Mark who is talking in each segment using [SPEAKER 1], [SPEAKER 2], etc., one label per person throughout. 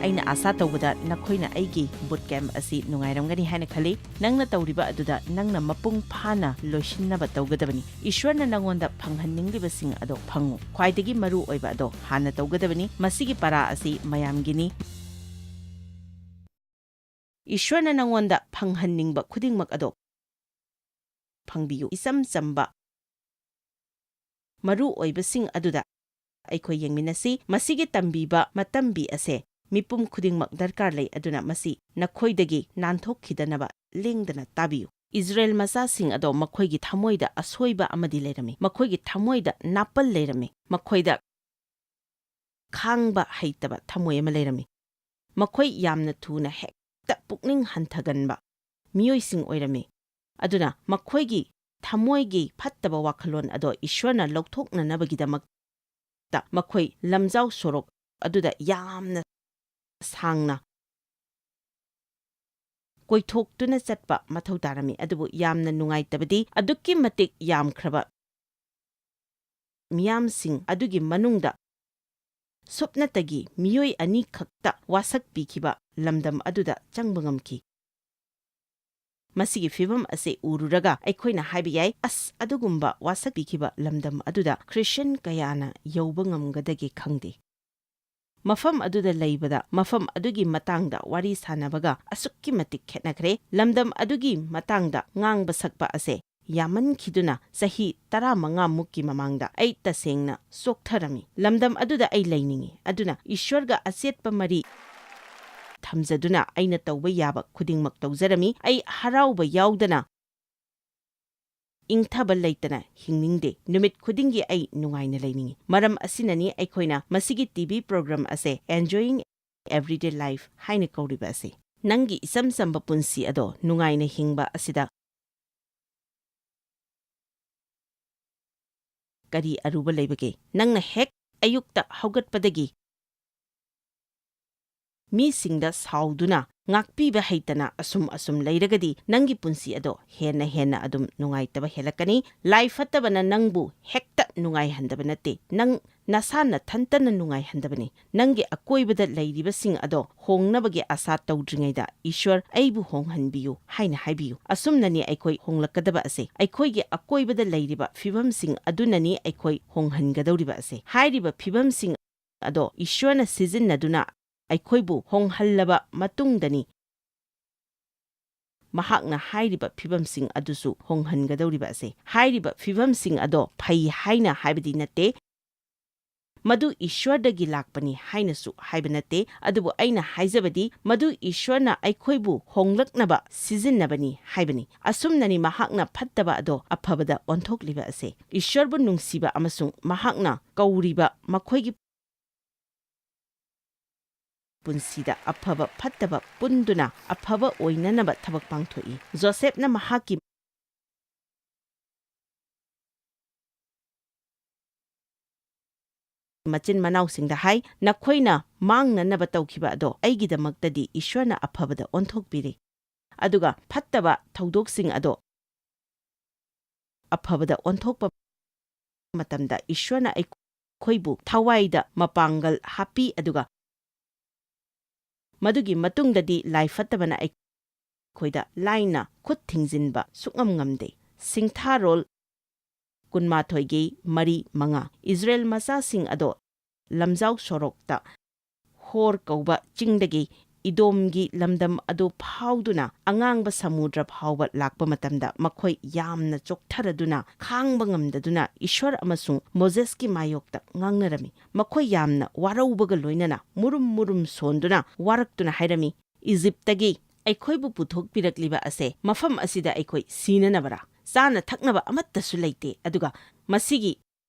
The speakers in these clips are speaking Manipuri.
[SPEAKER 1] ꯑꯩꯅ ꯑꯥꯁꯥ ꯇꯧꯕꯗ ꯅꯈꯣꯏꯅ ꯑꯩꯒꯤ ꯕꯨꯠ ꯀꯦꯝꯞ ꯑꯁꯤ ꯅꯨꯡꯉꯥꯏꯔꯝꯒꯅꯤ ꯍꯥꯏꯅ ꯈꯜꯂꯤ ꯅꯪꯅ ꯇꯧꯔꯤꯕ ꯑꯗꯨꯗ ꯅꯪꯅ ꯃꯄꯨꯡ ꯐꯥꯅ ꯂꯣꯏꯁꯤꯟꯅꯕ ꯇꯧꯒꯗꯕꯅꯤ ꯏꯁ꯭ꯋꯔꯅ ꯅꯪꯉꯣꯟꯗ ꯐꯪꯍꯟꯅꯤꯡꯂꯤꯕꯁꯤꯡ ꯑꯗꯣ ꯐꯪꯉꯨ ꯈ꯭ꯋꯥꯏꯗꯒꯤ ꯃꯔꯨ ꯑꯣꯏꯕ ꯑꯗꯣ ꯍꯥꯟꯅ ꯇꯧꯒꯗꯕꯅꯤ ꯃꯁꯤꯒꯤ ꯄꯔꯥ ꯑꯁꯤ ꯃꯌꯥꯝꯒꯤꯅꯤ ꯏꯁ꯭ꯋꯔꯅ ꯅꯪꯉꯣꯟꯗ ꯐꯪꯍꯟꯅꯤꯡꯕ ꯈꯨꯗꯤꯡꯃꯛ ꯑꯗꯣ ꯐꯪꯕꯤꯌꯨ ꯏꯆꯝ ꯆꯝꯕ ꯃꯔꯨ ꯑꯣꯏꯕꯁꯤꯡ ꯑꯗꯨꯗ ꯑꯩꯈꯣꯏ ꯌꯦꯡꯃꯤꯟꯅꯁꯤ ꯃꯁꯤꯒꯤ ꯇꯝꯕꯤꯕ ꯃꯇꯝꯕꯤ ꯑꯁꯦ ꯃꯤꯄꯨꯝ ꯈꯨꯗꯤꯡꯃꯛ ꯗꯔꯀꯥꯔ ꯂꯩ ꯑꯗꯨꯅ ꯃꯁꯤ ꯅꯈꯣꯏꯗꯒꯤ ꯅꯥꯟꯊꯣꯛꯈꯤꯗꯅꯕ ꯂꯦꯡꯗꯅ ꯇꯥꯕꯤꯌꯨ ꯏꯖꯔꯦꯜ ꯃꯆꯥꯁꯤꯡ ꯑꯗꯣ ꯃꯈꯣꯏꯒꯤ ꯊꯃꯣꯏꯗ ꯑꯁꯣꯏꯕ ꯑꯃꯗꯤ ꯂꯩꯔꯝꯃꯤ ꯃꯈꯣꯏꯒꯤ ꯊꯃꯣꯏꯗ ꯅꯥꯄꯜ ꯂꯩꯔꯝꯃꯤ ꯃꯈꯣꯏꯗ ꯈꯥꯡꯕ ꯍꯩꯇꯕ ꯊꯃꯣꯏ ꯑꯃ ꯂꯩꯔꯝꯃꯤ ꯃꯈꯣꯏ ꯌꯥꯝꯅ ꯊꯨꯅ ꯍꯦꯛꯇ ꯄꯨꯛꯅꯤꯡ ꯍꯟꯊꯒꯟꯕ ꯃꯤꯑꯣꯏꯁꯤꯡ ꯑꯣꯏꯔꯝꯃꯤ ꯑꯗꯨꯅ ꯃꯈꯣꯏꯒꯤ ꯊꯃꯣꯏꯒꯤ ꯐꯠꯇꯕ ꯋꯥꯈꯜꯂꯣꯟ ꯑꯗꯣ ꯏꯁ꯭ꯋꯔꯅ ꯂꯧꯊꯣꯛꯅꯅꯕꯒꯤꯗꯃꯛꯇ ꯃꯈꯣꯏ ꯂꯝꯖꯥꯎ ꯁꯣꯔꯣꯛ ꯑꯗꯨꯗ ꯌꯥꯝꯅ ꯁꯥꯡꯅ ꯀꯣꯏꯊꯣꯛꯇꯨꯅ ꯆꯠꯄ ꯃꯊꯧ ꯇꯥꯔꯝꯃꯤ ꯑꯗꯨꯕꯨ ꯌꯥꯝꯅ ꯅꯨꯡꯉꯥꯏꯇꯕꯗꯤ ꯑꯗꯨꯛꯀꯤ ꯃꯇꯤꯛ ꯌꯥꯝꯈ꯭ꯔꯕ ꯃꯤꯌꯥꯝꯁꯤꯡ ꯑꯗꯨꯒꯤ ꯃꯅꯨꯡꯗ ꯁꯨꯞꯅꯇꯒꯤ ꯃꯤꯑꯣꯏ ꯑꯅꯤꯈꯛꯇ ꯋꯥꯁꯛ ꯄꯤꯈꯤꯕ ꯂꯝꯗꯝ ꯑꯗꯨꯗ ꯆꯪꯕ ꯉꯝꯈꯤ ꯃꯁꯤꯒꯤ ꯐꯤꯚꯝ ꯑꯁꯤ ꯎꯔꯨꯔꯒ ꯑꯩꯈꯣꯏꯅ ꯍꯥꯏꯕ ꯌꯥꯏ ꯑꯁ ꯑꯗꯨꯒꯨꯝꯕ ꯋꯥꯁꯛ ꯄꯤꯈꯤꯕ ꯂꯝꯗꯝ ꯑꯗꯨꯗ ꯈ꯭ꯔꯤꯁꯇ꯭ꯌꯟ ꯀꯌꯥꯅ ꯌꯧꯕ ꯉꯝꯒꯗꯒꯦ ꯈꯪꯗꯦ ꯃꯐꯝ ꯑꯗꯨꯗ ꯂꯩꯕꯗ ꯃꯐꯝ ꯑꯗꯨꯒꯤ ꯃꯇꯥꯡꯗ ꯋꯥꯔꯤ ꯁꯥꯅꯕꯒ ꯑꯁꯨꯛꯀꯤ ꯃꯇꯤꯛ ꯈꯦꯠꯅꯈ꯭ꯔꯦ ꯂꯝꯗꯝ ꯑꯗꯨꯒꯤ ꯃꯇꯥꯡꯗ ꯉꯥꯡꯕ ꯁꯛꯄ ꯑꯁꯦ ꯌꯥꯝꯃꯟꯈꯤꯗꯨꯅ ꯆꯍꯤ 15ꯃꯨꯛꯀꯤ ꯃꯃꯥꯡꯗ ꯑꯩ ꯇꯁꯦꯡꯅ ꯆꯣꯛꯊꯔꯝꯃꯤ ꯂꯝꯗꯝ ꯑꯗꯨꯗ ꯑꯩ ꯂꯩꯅꯤꯡꯏ ꯑꯗꯨꯅ ꯏꯁ꯭ꯋꯔꯒ ꯑꯆꯦꯠꯄ ꯃꯔꯤ ꯊꯝꯖꯗꯨꯅ ꯑꯩꯅ ꯇꯧꯕ ꯌꯥꯕ ꯈꯨꯗꯤꯡꯃꯛ ꯇꯧꯖꯔꯝꯃꯤ ꯑꯩ ꯍꯔꯥꯎꯕ ꯌꯥꯎꯗꯅ ꯏꯪꯊꯕ ꯂꯩꯇꯅ ꯍꯤꯡꯅꯤꯡꯗꯦ ꯅꯨꯃꯤꯠ ꯈꯨꯗꯤꯡꯒꯤ ꯑꯩ ꯅꯨꯡꯉꯥꯏꯅ ꯂꯩꯅꯤꯡꯏ ꯃꯔꯝ ꯑꯁꯤꯅꯅꯤ ꯑꯩꯈꯣꯏꯅ ꯃꯁꯤꯒꯤ ꯇꯤꯚꯤ ꯄ꯭ꯔꯣꯒ꯭ꯔꯥꯝ ꯑꯁꯦ ꯑꯦꯟꯖꯣꯌꯤꯡ ꯑꯦꯚ꯭ꯔꯤꯗꯦ ꯂꯥꯏꯐ ꯍꯥꯏꯅ ꯀꯧꯔꯤꯕ ꯑꯁꯤ ꯅꯪꯒꯤ ꯏꯆꯝ ꯆꯝꯕ ꯄꯨꯟꯁꯤ ꯑꯗꯣ ꯅꯨꯡꯉꯥꯏꯅ ꯍꯤꯡꯕ ꯑꯁꯤꯗ ꯀꯔꯤ ꯑꯔꯨꯕ ꯂꯩꯕꯒꯦ ꯅꯪꯅ ꯍꯦꯛ ꯑꯌꯨꯛꯇ ꯍꯧꯒꯠꯄꯗꯒꯤ ꯃꯤꯁꯤꯡꯗ ꯁꯥꯎꯗꯨꯅ ꯉꯥꯛꯄꯤꯕ ꯍꯩꯇꯅ ꯑꯁꯨꯝ ꯂꯩꯔꯒꯗꯤ ꯅꯪꯒꯤ ꯄꯨꯟꯁꯤ ꯑꯗꯣ ꯍꯦꯟꯅ ꯑꯗꯨꯝ ꯅꯨꯡꯉꯥꯏꯇꯕ ꯍꯦꯜꯂꯛꯀꯅꯤ ꯂꯥꯏ ꯐꯠꯇꯕꯅ ꯅꯪꯕꯨ ꯍꯦꯛꯇ ꯅꯨꯡꯉꯥꯏꯍꯟꯗꯕ ꯅꯠꯇꯦ ꯅꯪ ꯅꯁꯥ ꯅꯊꯟꯇꯅ ꯅꯨꯡꯉꯥꯏꯍꯟꯗꯕꯅꯤ ꯅꯪꯒꯤ ꯑꯀꯣꯏꯕꯗ ꯂꯩꯔꯤꯕꯁꯤꯡ ꯑꯗꯣ ꯍꯣꯡꯅꯕꯒꯤ ꯑꯁꯥ ꯇꯧꯗ꯭ꯔꯤꯉꯩꯗ ꯏꯁ꯭ꯋꯔ ꯑꯩꯕꯨ ꯍꯣꯡꯍꯟꯕꯤꯌꯨ ꯍꯥꯏꯅ ꯍꯥꯏꯕꯤꯌꯨ ꯑꯁꯨꯝꯅꯅꯤ ꯑꯩꯈꯣꯏ ꯍꯣꯡꯂꯛꯀꯗꯕ ꯑꯁꯦ ꯑꯩꯈꯣꯏꯒꯤ ꯑꯀꯣꯏꯕꯗ ꯂꯩꯔꯤꯕ ꯐꯤꯚꯝꯁꯤꯡ ꯑꯗꯨꯅꯅꯤ ꯑꯩꯈꯣꯏ ꯍꯣꯡꯍꯟꯒꯗꯧꯔꯤꯕ ꯑꯁꯦ ꯍꯥꯏꯔꯤꯕ ꯐꯤꯚꯝꯁꯤꯡ ꯑꯗꯣ ꯏꯁ꯭ꯋꯔꯅ ꯁꯤꯖꯤꯟꯅꯗꯨꯅ ꯑꯩꯈꯣꯏꯕꯨ ꯍꯣꯡꯍꯜꯂꯕ ꯃꯇꯨꯡꯗꯅꯤ ꯃꯍꯥꯛꯅ ꯍꯥꯏꯔꯤꯕ ꯐꯤꯚꯝꯁꯤꯡ ꯑꯗꯨꯁꯨ ꯍꯣꯡꯍꯟꯒꯗꯧꯔꯤꯕ ꯑꯁꯦ ꯍꯥꯏꯔꯤꯕ ꯐꯤꯚꯝꯁꯤꯡ ꯑꯗꯣ ꯐꯩ ꯍꯥꯏꯅ ꯍꯥꯏꯕꯗꯤ ꯅꯠꯇꯦ ꯃꯗꯨ ꯏꯁ꯭ꯋꯔꯗꯒꯤ ꯂꯥꯛꯄꯅꯤ ꯍꯥꯏꯅꯁꯨ ꯍꯥꯏꯕ ꯅꯠꯇꯦ ꯑꯗꯨꯕꯨ ꯑꯩꯅ ꯍꯥꯏꯖꯕꯗꯤ ꯃꯗꯨ ꯏꯁ꯭ꯋꯔꯅ ꯑꯩꯈꯣꯏꯕꯨ ꯍꯣꯡꯂꯛꯅꯕ ꯁꯤꯖꯤꯟꯅꯕꯅꯤ ꯍꯥꯏꯕꯅꯤ ꯑꯁꯨꯝꯅꯅꯤ ꯃꯍꯥꯛꯅ ꯐꯠꯇꯕ ꯑꯗꯣ ꯑꯐꯕꯗ ꯑꯣꯟꯊꯣꯛꯂꯤꯕ ꯑꯁꯦ ꯏꯁ꯭ꯋꯔꯕꯨ ꯅꯨꯡꯁꯤꯕ ꯑꯃꯁꯨꯡ ꯃꯍꯥꯛꯅ ꯀꯧꯔꯤꯕ ꯃꯈꯣꯏꯒꯤ ꯄꯨꯟꯁꯤꯗ ꯑꯐꯕ ꯐꯠꯇꯕ ꯄꯨꯟꯗꯨꯅ ꯑꯐꯕ ꯑꯣꯏꯅꯅꯕ ꯊꯕꯛ ꯄꯥꯡꯊꯣꯛꯏ ꯖꯣꯁꯦꯐꯅ ꯃꯍꯥꯛꯀꯤ ꯃꯆꯤꯟ ꯃꯅꯥꯎꯁꯤꯡꯗ ꯍꯥꯏ ꯅꯈꯣꯏꯅ ꯃꯥꯡꯅꯅꯕ ꯇꯧꯈꯤꯕ ꯑꯗꯣ ꯑꯩꯒꯤꯗꯃꯛꯇꯗꯤ ꯏꯁ꯭ꯋꯔꯅ ꯑꯐꯕꯗ ꯑꯣꯟꯊꯣꯛꯄꯤꯔꯤ ꯑꯗꯨꯒ ꯐꯠꯇꯕ ꯊꯧꯗꯣꯛꯁꯤꯡ ꯑꯗꯣ ꯑꯐꯕꯗ ꯑꯣꯟꯊꯣꯛꯄ ꯃꯇꯝꯗ ꯏꯁ꯭ꯋꯔꯅ ꯑꯩꯈꯣꯏꯕꯨ ꯊꯋꯥꯏꯗ ꯃꯄꯥꯡꯒꯜ ꯍꯥꯞꯄꯤ ꯑꯗꯨꯒ ꯃꯗꯨꯒꯤ ꯃꯇꯨꯡꯗꯗꯤ ꯂꯥꯏ ꯐꯠꯇꯕꯅ ꯑꯩꯈꯣꯏꯗ ꯂꯥꯏꯅ ꯈꯨꯠ ꯊꯤꯡꯖꯤꯟꯕ ꯁꯨꯛꯉꯝ ꯉꯝꯗꯦ ꯁꯤꯡꯊꯥꯔꯣꯜ 12:3-5 ꯏꯖꯔꯦꯜ ꯃꯆꯥꯁꯤꯡ ꯑꯗꯣ ꯂꯝꯖꯥꯎ ꯁꯣꯔꯣꯛꯇ ꯍꯣꯔ ꯀꯧꯕ ꯆꯤꯡꯗꯒꯤ ꯏꯗꯣꯝꯒꯤ ꯂꯝꯗꯝ ꯑꯗꯨ ꯐꯥꯎꯗꯨꯅ ꯑꯉꯥꯡꯕ ꯁꯃꯨꯗ꯭ꯔ ꯐꯥꯎꯕ ꯂꯥꯛꯄ ꯃꯇꯝꯗ ꯃꯈꯣꯏ ꯌꯥꯝꯅ ꯆꯣꯛꯊꯔꯗꯨꯅ ꯈꯥꯡꯕ ꯉꯝꯗꯗꯨꯅ ꯏꯁ꯭ꯋꯔ ꯑꯃꯁꯨꯡ ꯃꯣꯖꯦꯁꯀꯤ ꯃꯥꯌꯣꯛꯇ ꯉꯥꯡꯅꯔꯝꯃꯤ ꯃꯈꯣꯏ ꯌꯥꯝꯅ ꯋꯥꯔꯧꯕꯒ ꯂꯣꯏꯅꯅ ꯃꯨꯔꯨꯝ ꯁꯣꯟꯗꯨꯅ ꯋꯥꯔꯛꯇꯨꯅ ꯍꯥꯏꯔꯝꯃꯤ ꯏꯖꯤꯞꯇꯒꯤ ꯑꯩꯈꯣꯏꯕꯨ ꯄꯨꯊꯣꯛꯄꯤꯔꯛꯂꯤꯕ ꯑꯁꯦ ꯃꯐꯝ ꯑꯁꯤꯗ ꯑꯩꯈꯣꯏ ꯁꯤꯅꯅꯕꯔꯥ ꯆꯥꯅ ꯊꯛꯅꯕ ꯑꯃꯠꯇꯁꯨ ꯂꯩꯇꯦ ꯑꯗꯨꯒ ꯃꯁꯤꯒꯤ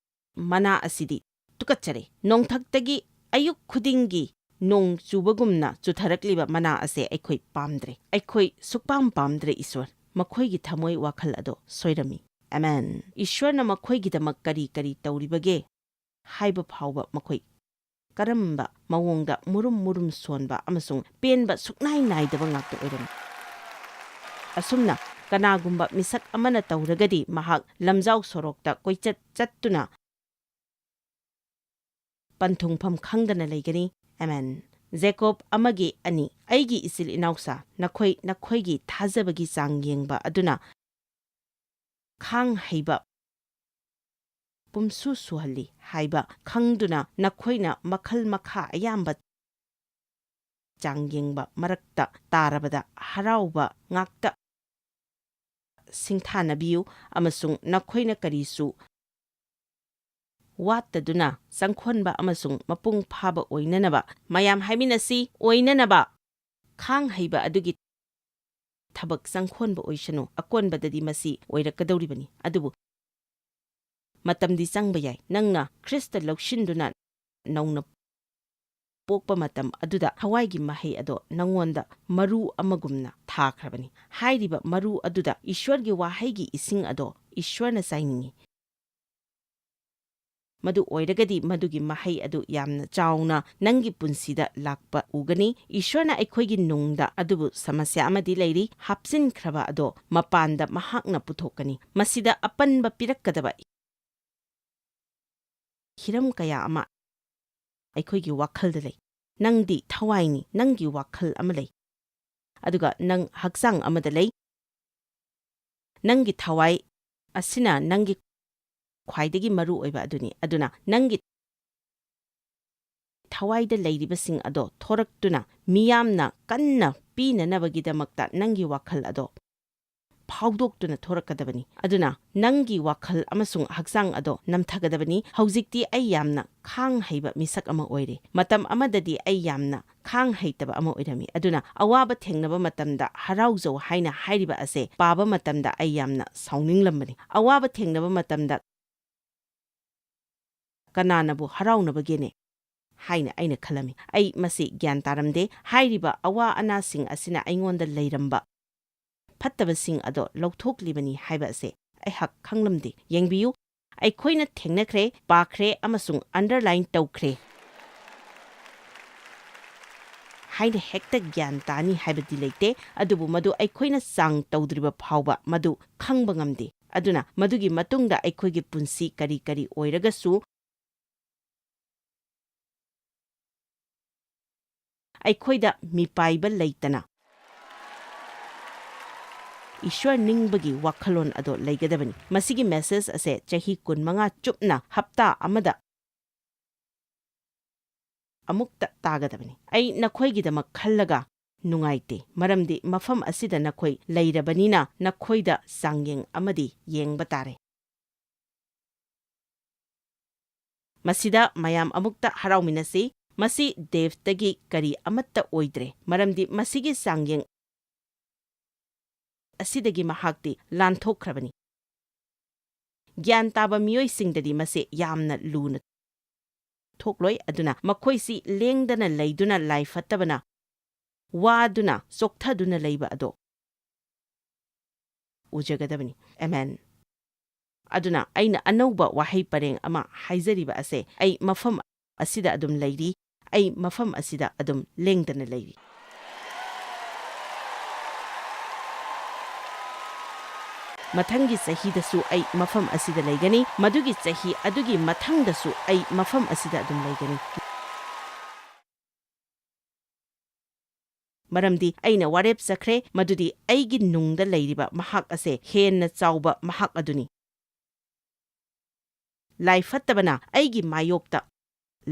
[SPEAKER 1] ꯃꯅꯥ ꯑꯁꯤꯗꯤ ꯇꯨꯀꯠꯆꯔꯦ ꯅꯣꯡꯊꯛꯇꯒꯤ ꯑꯌꯨꯛ ꯈꯨꯗꯤꯡꯒꯤ ꯅꯣꯡ ꯆꯨꯕꯒꯨꯝꯅ ꯆꯨꯊꯔꯛꯂꯤꯕ ꯃꯅꯥ ꯑꯁꯦ ꯑꯩꯈꯣꯏ ꯄꯥꯝꯗ꯭ꯔꯦ ꯑꯩꯈꯣꯏ ꯁꯨꯛꯄꯥꯝ ꯄꯥꯝꯗ꯭ꯔꯦ ꯏꯁ꯭ꯋꯔ ꯃꯈꯣꯏꯒꯤ ꯊꯃꯣꯏ ꯋꯥꯈꯜ ꯑꯗꯣ ꯁꯣꯏꯔꯝꯃꯤ ꯑꯃꯦꯟ ꯏꯁ꯭ꯋꯔꯅ ꯃꯈꯣꯏꯒꯤꯗꯃꯛ ꯀꯔꯤ ꯇꯧꯔꯤꯕꯒꯦ ꯍꯥꯏꯕ ꯐꯥꯎꯕ ꯃꯈꯣꯏ ꯀꯔꯝꯕ ꯃꯑꯣꯡꯗ ꯃꯨꯔꯨꯝ ꯁꯣꯟꯕ ꯑꯃꯁꯨꯡ ꯄꯦꯟꯕ ꯁꯨꯛꯅꯥꯏ ꯅꯥꯏꯗꯕ ꯉꯥꯛꯇ ꯑꯣꯏꯔꯝꯃꯤ ꯑꯁꯨꯝꯅ ꯀꯅꯥꯒꯨꯝꯕ ꯃꯤꯁꯛ ꯑꯃꯅ ꯇꯧꯔꯒꯗꯤ ꯃꯍꯥꯛ ꯂꯝꯖꯥꯎ ꯁꯣꯔꯣꯛꯇ ꯀꯣꯏꯆꯠ ꯆꯠꯇꯨꯅ ꯄꯟꯊꯨꯡꯐꯝ ꯈꯪꯗꯅ ꯂꯩꯒꯅꯤ ꯑꯃꯦꯟ ꯖꯦꯀꯣꯕ ꯑꯃꯒꯤ 2 ꯑꯩꯒꯤ ꯏꯆꯤꯜ ꯏꯅꯥꯎꯁꯥ ꯅꯈꯣꯏꯒꯤ ꯊꯥꯖꯕꯒꯤ ꯆꯥꯡ ꯌꯦꯡꯕ ꯑꯗꯨꯅ ꯈꯥꯡ ꯍꯩꯕ ꯄꯨꯝꯁꯨ ꯁꯨꯍꯜꯂꯤ ꯍꯥꯏꯕ ꯈꯪꯗꯨꯅ ꯅꯈꯣꯏꯅ ꯃꯈꯜ ꯃꯈꯥ ꯑꯌꯥꯝꯕ ꯆꯥꯡ ꯌꯦꯡꯕ ꯃꯔꯛꯇ ꯇꯥꯔꯕꯗ ꯍꯔꯥꯎꯕ ꯉꯥꯛꯇ ꯁꯤꯡꯊꯥꯅꯕꯤꯌꯨ ꯑꯃꯁꯨꯡ ꯅꯈꯣꯏꯅ ꯀꯔꯤꯁꯨ ꯋꯥꯠꯇꯗꯨꯅ ꯆꯪꯈꯣꯟꯕ ꯑꯃꯁꯨꯡ ꯃꯄꯨꯡ ꯐꯥꯕ ꯑꯣꯏꯅꯅꯕ ꯃꯌꯥꯝ ꯍꯥꯏꯃꯤꯟꯅꯁꯤ ꯑꯣꯏꯅꯅꯕ ꯈꯥꯡ ꯍꯩꯕ ꯑꯗꯨꯒꯤ ꯊꯕꯛ ꯆꯪꯈꯣꯟꯕ ꯑꯣꯏꯁꯅꯨ ꯑꯀꯣꯟꯕꯗꯗꯤ ꯃꯁꯤ ꯑꯣꯏꯔꯛꯀꯗꯧꯔꯤꯕꯅꯤ ꯑꯗꯨꯕꯨ ꯃꯇꯝꯗꯤ ꯆꯪꯕ ꯌꯥꯏ ꯅꯪꯅ ꯈ꯭ꯔꯤꯁꯇ ꯂꯧꯁꯤꯟꯗꯨꯅ ꯅꯧꯅ ꯄꯣꯛꯄ ꯃꯇꯝ ꯑꯗꯨꯗ ꯊꯋꯥꯏꯒꯤ ꯃꯍꯩ ꯑꯗꯣ ꯅꯪꯉꯣꯟꯗ ꯃꯔꯨ ꯑꯃꯒꯨꯝꯅ ꯊꯥꯈ꯭ꯔꯕꯅꯤ ꯍꯥꯏꯔꯤꯕ ꯃꯔꯨ ꯑꯗꯨꯗ ꯏꯁ꯭ꯋꯔꯒꯤ ꯋꯥꯍꯩꯒꯤ ꯏꯁꯤꯡ ꯑꯗꯣ ꯏꯁ꯭ꯋꯔꯅ ꯆꯥꯏꯅꯤꯡꯏ ꯃꯗꯨ ꯑꯣꯏꯔꯒꯗꯤ ꯃꯗꯨꯒꯤ ꯃꯍꯩ ꯑꯗꯨ ꯌꯥꯝꯅ ꯆꯥꯎꯅ ꯅꯪꯒꯤ ꯄꯨꯟꯁꯤꯗ ꯂꯥꯛꯄ ꯎꯒꯅꯤ ꯏꯁ꯭ꯋꯔꯅ ꯑꯩꯈꯣꯏꯒꯤ ꯅꯨꯡꯗ ꯑꯗꯨꯕꯨ ꯁꯃꯁ꯭ꯌꯥ ꯑꯃꯗꯤ ꯂꯩꯔꯤ ꯍꯥꯞꯆꯤꯟꯈ꯭ꯔꯕ ꯑꯗꯣ ꯃꯄꯥꯟꯗ ꯃꯍꯥꯛꯅ ꯄꯨꯊꯣꯛꯀꯅꯤ ꯃꯁꯤꯗ ꯑꯄꯟꯕ ꯄꯤꯔꯛꯀꯗꯕ ꯍꯤꯔꯝ ꯀꯌꯥ ꯑꯃ ꯑꯩꯈꯣꯏꯒꯤ ꯋꯥꯈꯜꯗ ꯂꯩ ꯅꯪꯗꯤ ꯊꯋꯥꯏꯅꯤ ꯅꯪꯒꯤ ꯋꯥꯈꯜ ꯑꯃ ꯂꯩ ꯑꯗꯨꯒ ꯅꯪ ꯍꯛꯆꯥꯡ ꯑꯃꯗ ꯂꯩ ꯅꯪꯒꯤ ꯊꯋꯥꯏ ꯑꯁꯤꯅ ꯅꯪꯒꯤ ꯈ꯭ꯋꯥꯏꯗꯒꯤ ꯃꯔꯨ ꯑꯣꯏꯕ ꯑꯗꯨꯅꯤ ꯑꯗꯨꯅ ꯅꯪꯒꯤ ꯊꯋꯥꯏꯗ ꯂꯩꯔꯤꯕꯁꯤꯡ ꯑꯗꯣ ꯊꯣꯔꯛꯇꯨꯅ ꯃꯤꯌꯥꯝꯅ ꯀꯟꯅ ꯄꯤꯅꯅꯕꯒꯤꯗꯃꯛꯇ ꯅꯪꯒꯤ ꯋꯥꯈꯜ ꯑꯗꯣ ꯐꯥꯎꯗꯣꯛꯇꯨꯅ ꯊꯣꯔꯛꯀꯗꯕꯅꯤ ꯑꯗꯨꯅ ꯅꯪꯒꯤ ꯋꯥꯈꯜ ꯑꯃꯁꯨꯡ ꯍꯛꯆꯥꯡ ꯑꯗꯣ ꯅꯝꯊꯒꯗꯕꯅꯤ ꯍꯧꯖꯤꯛꯇꯤ ꯑꯩ ꯌꯥꯝꯅ ꯈꯥꯡ ꯍꯩꯕ ꯃꯤꯁꯛ ꯑꯃ ꯑꯣꯏꯔꯦ ꯃꯇꯝ ꯑꯃꯗꯗꯤ ꯑꯩ ꯌꯥꯝꯅ ꯈꯥꯡ ꯍꯩꯇꯕ ꯑꯃ ꯑꯣꯏꯔꯝꯃꯤ ꯑꯗꯨꯅ ꯑꯋꯥꯕ ꯊꯦꯡꯅꯕ ꯃꯇꯝꯗ ꯍꯔꯥꯎꯖꯧ ꯍꯥꯏꯅ ꯍꯥꯏꯔꯤꯕ ꯑꯁꯦ ꯄꯥꯕ ꯃꯇꯝꯗ ꯑꯩ ꯌꯥꯝꯅ ꯁꯥꯎꯅꯤꯡꯂꯝꯕꯅꯤ ꯑꯋꯥꯕ ꯊꯦꯡꯅꯕ ꯃꯇꯝꯗ ꯀꯅꯥꯅꯕꯨ ꯍꯔꯥꯎꯅꯕꯒꯦꯅꯦ ꯍꯥꯏꯅ ꯑꯩꯅ ꯈꯜꯂꯝꯃꯤ ꯑꯩ ꯃꯁꯤ ꯒ꯭ꯌꯥꯟ ꯇꯥꯔꯝꯗꯦ ꯍꯥꯏꯔꯤꯕ ꯑꯋꯥ ꯑꯅꯥꯁꯤꯡ ꯑꯁꯤꯅ ꯑꯩꯉꯣꯟꯗ ꯂꯩꯔꯝꯕ ꯐꯠꯇꯕꯁꯤꯡ ꯑꯗꯣ ꯂꯧꯊꯣꯛꯂꯤꯕꯅꯤ ꯍꯥꯏꯕ ꯑꯁꯦ ꯑꯩꯍꯥꯛ ꯈꯪꯂꯝꯗꯦ ꯌꯦꯡꯕꯤꯌꯨ ꯑꯩꯈꯣꯏꯅ ꯊꯦꯡꯅꯈ꯭ꯔꯦ ꯄꯥꯈ꯭ꯔꯦ ꯑꯃꯁꯨꯡ ꯑꯟꯗꯔꯂꯥꯏꯟ ꯇꯧꯈ꯭ꯔꯦ ꯍꯥꯏꯅ ꯍꯦꯛꯇ ꯒ꯭ꯌꯥꯟ ꯇꯥꯅꯤ ꯍꯥꯏꯕꯗꯤ ꯂꯩꯇꯦ ꯑꯗꯨꯕꯨ ꯃꯗꯨ ꯑꯩꯈꯣꯏꯅ ꯆꯥꯡ ꯇꯧꯗ꯭ꯔꯤꯕ ꯐꯥꯎꯕ ꯃꯗꯨ ꯈꯪꯕ ꯉꯝꯗꯦ ꯑꯗꯨꯅ ꯃꯗꯨꯒꯤ ꯃꯇꯨꯡꯗ ꯑꯩꯈꯣꯏꯒꯤ ꯄꯨꯟꯁꯤ ꯀꯔꯤ ꯑꯣꯏꯔꯒꯁꯨ ꯑꯩꯈꯣꯏꯗ ꯃꯤꯄꯥꯏꯕ ꯂꯩꯇꯅ ꯏꯁ꯭ꯋꯔ ꯅꯤꯡꯕꯒꯤ ꯋꯥꯈꯜꯂꯣꯟ ꯑꯗꯣ ꯂꯩꯒꯗꯕꯅꯤ ꯃꯁꯤꯒꯤ ꯃꯦꯁꯦꯖ ꯑꯁꯦ ꯆꯍꯤ 15 ꯆꯨꯞꯅ ꯍꯞꯇꯥ ꯑꯃꯗ ꯑꯃꯨꯛꯇ ꯇꯥꯒꯗꯕꯅꯤ ꯑꯩ ꯅꯈꯣꯏꯒꯤꯗꯃꯛ ꯈꯜꯂꯒ ꯅꯨꯡꯉꯥꯏꯇꯦ ꯃꯔꯝꯗꯤ ꯃꯐꯝ ꯑꯁꯤꯗ ꯅꯈꯣꯏ ꯂꯩꯔꯕꯅꯤꯅ ꯅꯈꯣꯏꯗ ꯆꯥꯡꯌꯦꯡ ꯑꯃꯗꯤ ꯌꯦꯡꯕ ꯇꯥꯔꯦ ꯃꯁꯤꯗ ꯃꯌꯥꯝ ꯑꯃꯨꯛꯇ ꯍꯔꯥꯎꯃꯤꯟꯅꯁꯤ ꯃꯁꯤ ꯗꯦꯚꯇꯒꯤ ꯀꯔꯤ ꯑꯃꯠꯇ ꯑꯣꯏꯗ꯭ꯔꯦ ꯃꯔꯝꯗꯤ ꯃꯁꯤꯒꯤ ꯆꯥꯡꯌꯦꯡ ꯑꯁꯤꯗꯒꯤ ꯃꯍꯥꯛꯇꯤ ꯂꯥꯟꯊꯣꯛꯈ꯭ꯔꯕꯅꯤ ꯒ꯭ꯌꯥꯟ ꯇꯥꯕ ꯃꯤꯑꯣꯏꯁꯤꯡꯗꯗꯤ ꯃꯁꯤ ꯌꯥꯝꯅ ꯂꯨꯅ ꯊꯣꯛꯂꯣꯏ ꯑꯗꯨꯅ ꯃꯈꯣꯏꯁꯤ ꯂꯦꯡꯗꯅ ꯂꯩꯗꯨꯅ ꯂꯥꯏ ꯐꯠꯇꯕꯅ ꯋꯥꯗꯨꯅ ꯆꯣꯛꯊꯗꯨꯅ ꯂꯩꯕ ꯑꯗꯣ ꯎꯖꯒꯗꯕꯅꯤ ꯑꯦꯃꯦꯟ ꯑꯗꯨꯅ ꯑꯩꯅ ꯑꯅꯧꯕ ꯋꯥꯍꯩ ꯄꯔꯦꯡ ꯑꯃ ꯍꯥꯏꯖꯔꯤꯕ ꯑꯁꯦ ꯑꯩ ꯃꯐꯝ ꯑꯁꯤꯗ ꯑꯗꯨꯝ ꯂꯩꯔꯤ ꯑꯩ ꯃꯐꯝ ꯑꯁꯤꯗ ꯑꯗꯨꯝ ꯂꯦꯡꯗꯅ ꯂꯩꯔꯤ ꯃꯊꯪꯒꯤ ꯆꯍꯤꯗꯁꯨ ꯑꯩ ꯃꯐꯝ ꯑꯁꯤꯗ ꯂꯩꯒꯅꯤ ꯃꯗꯨꯒꯤ ꯆꯍꯤ ꯑꯗꯨꯒꯤ ꯃꯊꯪꯗꯁꯨ ꯑꯩ ꯃꯐꯝ ꯑꯁꯤꯗ ꯑꯗꯨꯝ ꯂꯩꯒꯅꯤ ꯃꯔꯝꯗꯤ ꯑꯩꯅ ꯋꯥꯔꯦꯞ ꯆꯠꯈ꯭ꯔꯦ ꯃꯗꯨꯗꯤ ꯑꯩꯒꯤ ꯅꯨꯡꯗ ꯂꯩꯔꯤꯕ ꯃꯍꯥꯛ ꯑꯁꯦ ꯍꯦꯟꯅ ꯆꯥꯎꯕ ꯃꯍꯥꯛ ꯑꯗꯨꯅꯤ ꯂꯥꯏ ꯐꯠꯇꯕꯅ ꯑꯩꯒꯤ ꯃꯥꯌꯣꯛꯇ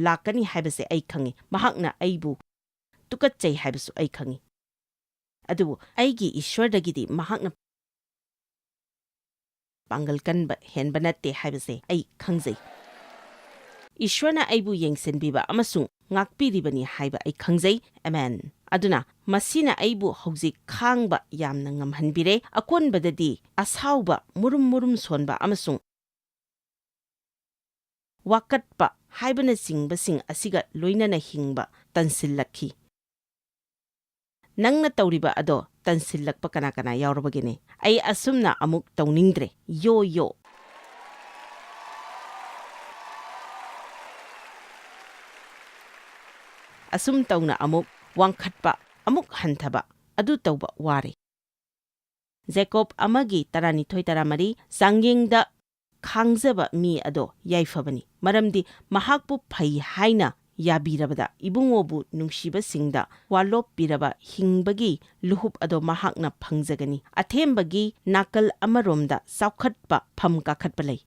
[SPEAKER 1] ꯂꯥꯛꯀꯅꯤ ꯍꯥꯏꯕꯁꯦ ꯑꯩ ꯈꯪꯉꯤ ꯃꯍꯥꯛꯅ ꯑꯩꯕꯨ ꯇꯨꯀꯠꯆꯩ ꯍꯥꯏꯕꯁꯨ ꯑꯩ ꯈꯪꯉꯤ ꯑꯗꯨꯕꯨ ꯑꯩꯒꯤ ꯏꯁ꯭ꯋꯔꯗꯒꯤꯗꯤ ꯃꯍꯥꯛꯅ ꯄꯥꯡꯒꯜ ꯀꯟꯕ ꯍꯦꯟꯕ ꯅꯠꯇꯦ ꯍꯥꯏꯕꯁꯦ ꯑꯩ ꯈꯪꯖꯩ ꯏꯁ꯭ꯋꯔꯅ ꯑꯩꯕꯨ ꯌꯦꯡꯁꯤꯟꯕꯤꯕ ꯑꯃꯁꯨꯡ ꯉꯥꯛꯄꯤꯔꯤꯕꯅꯤ ꯍꯥꯏꯕ ꯑꯩ ꯈꯪꯖꯩ ꯑꯃꯦꯟ ꯑꯗꯨꯅ ꯃꯁꯤꯅ ꯑꯩꯕꯨ ꯍꯧꯖꯤꯛ ꯈꯥꯡꯕ ꯌꯥꯝꯅ ꯉꯝꯍꯟꯕꯤꯔꯦ ꯑꯀꯣꯟꯕꯗꯗꯤ ꯑꯁꯥꯎꯕ ꯃꯨꯔꯨꯝ ꯁꯣꯟꯕ ꯑꯃꯁꯨꯡ ꯋꯥꯀꯠꯄ ꯍꯥꯏꯕꯅꯆꯤꯡꯕꯁꯤꯡ ꯑꯁꯤꯒ ꯂꯣꯏꯅꯅ ꯍꯤꯡꯕ ꯇꯟꯁꯤꯜꯂꯛꯈꯤ ꯅꯪꯅ ꯇꯧꯔꯤꯕ ꯑꯗꯣ ꯇꯟꯁꯤꯜꯂꯛꯄ ꯀꯅꯥ ꯌꯥꯎꯔꯕꯒꯦꯅꯦ ꯑꯩ ꯑꯁꯨꯝꯅ ꯑꯃꯨꯛ ꯇꯧꯅꯤꯡꯗ꯭ꯔꯦ ꯌꯣ ꯑꯁꯨꯝ ꯇꯧꯅ ꯑꯃꯨꯛ ꯋꯥꯡꯈꯠꯄ ꯑꯃꯨꯛ ꯍꯟꯊꯕ ꯑꯗꯨ ꯇꯧꯕ ꯋꯥꯔꯦ ꯖꯦꯀꯣꯕ 1:12-13 ꯆꯥꯡꯌꯦꯡꯗ ꯈꯥꯡꯖꯕ ꯃꯤ ꯑꯗꯣ ꯌꯥꯏꯐꯕꯅꯤ ꯃꯔꯝꯗꯤ ꯃꯍꯥꯛꯄꯨ ꯐꯩ ꯍꯥꯏꯅ ꯌꯥꯕꯤꯔꯕꯗ ꯏꯕꯨꯡꯉꯣꯕꯨ ꯅꯨꯡꯁꯤꯕꯁꯤꯡꯗ ꯋꯥꯂꯣꯞ ꯄꯤꯔꯕ ꯍꯤꯡꯕꯒꯤ ꯂꯨꯍꯨꯞ ꯑꯗꯣ ꯃꯍꯥꯛꯅ ꯐꯪꯖꯒꯅꯤ꯫ ꯑꯊꯦꯝꯕꯒꯤ ꯅꯥꯀꯜ ꯑꯃꯔꯣꯝꯗ ꯆꯥꯎꯈꯠꯄ ꯐꯝ ꯀꯥꯈꯠꯄ ꯂꯩ꯫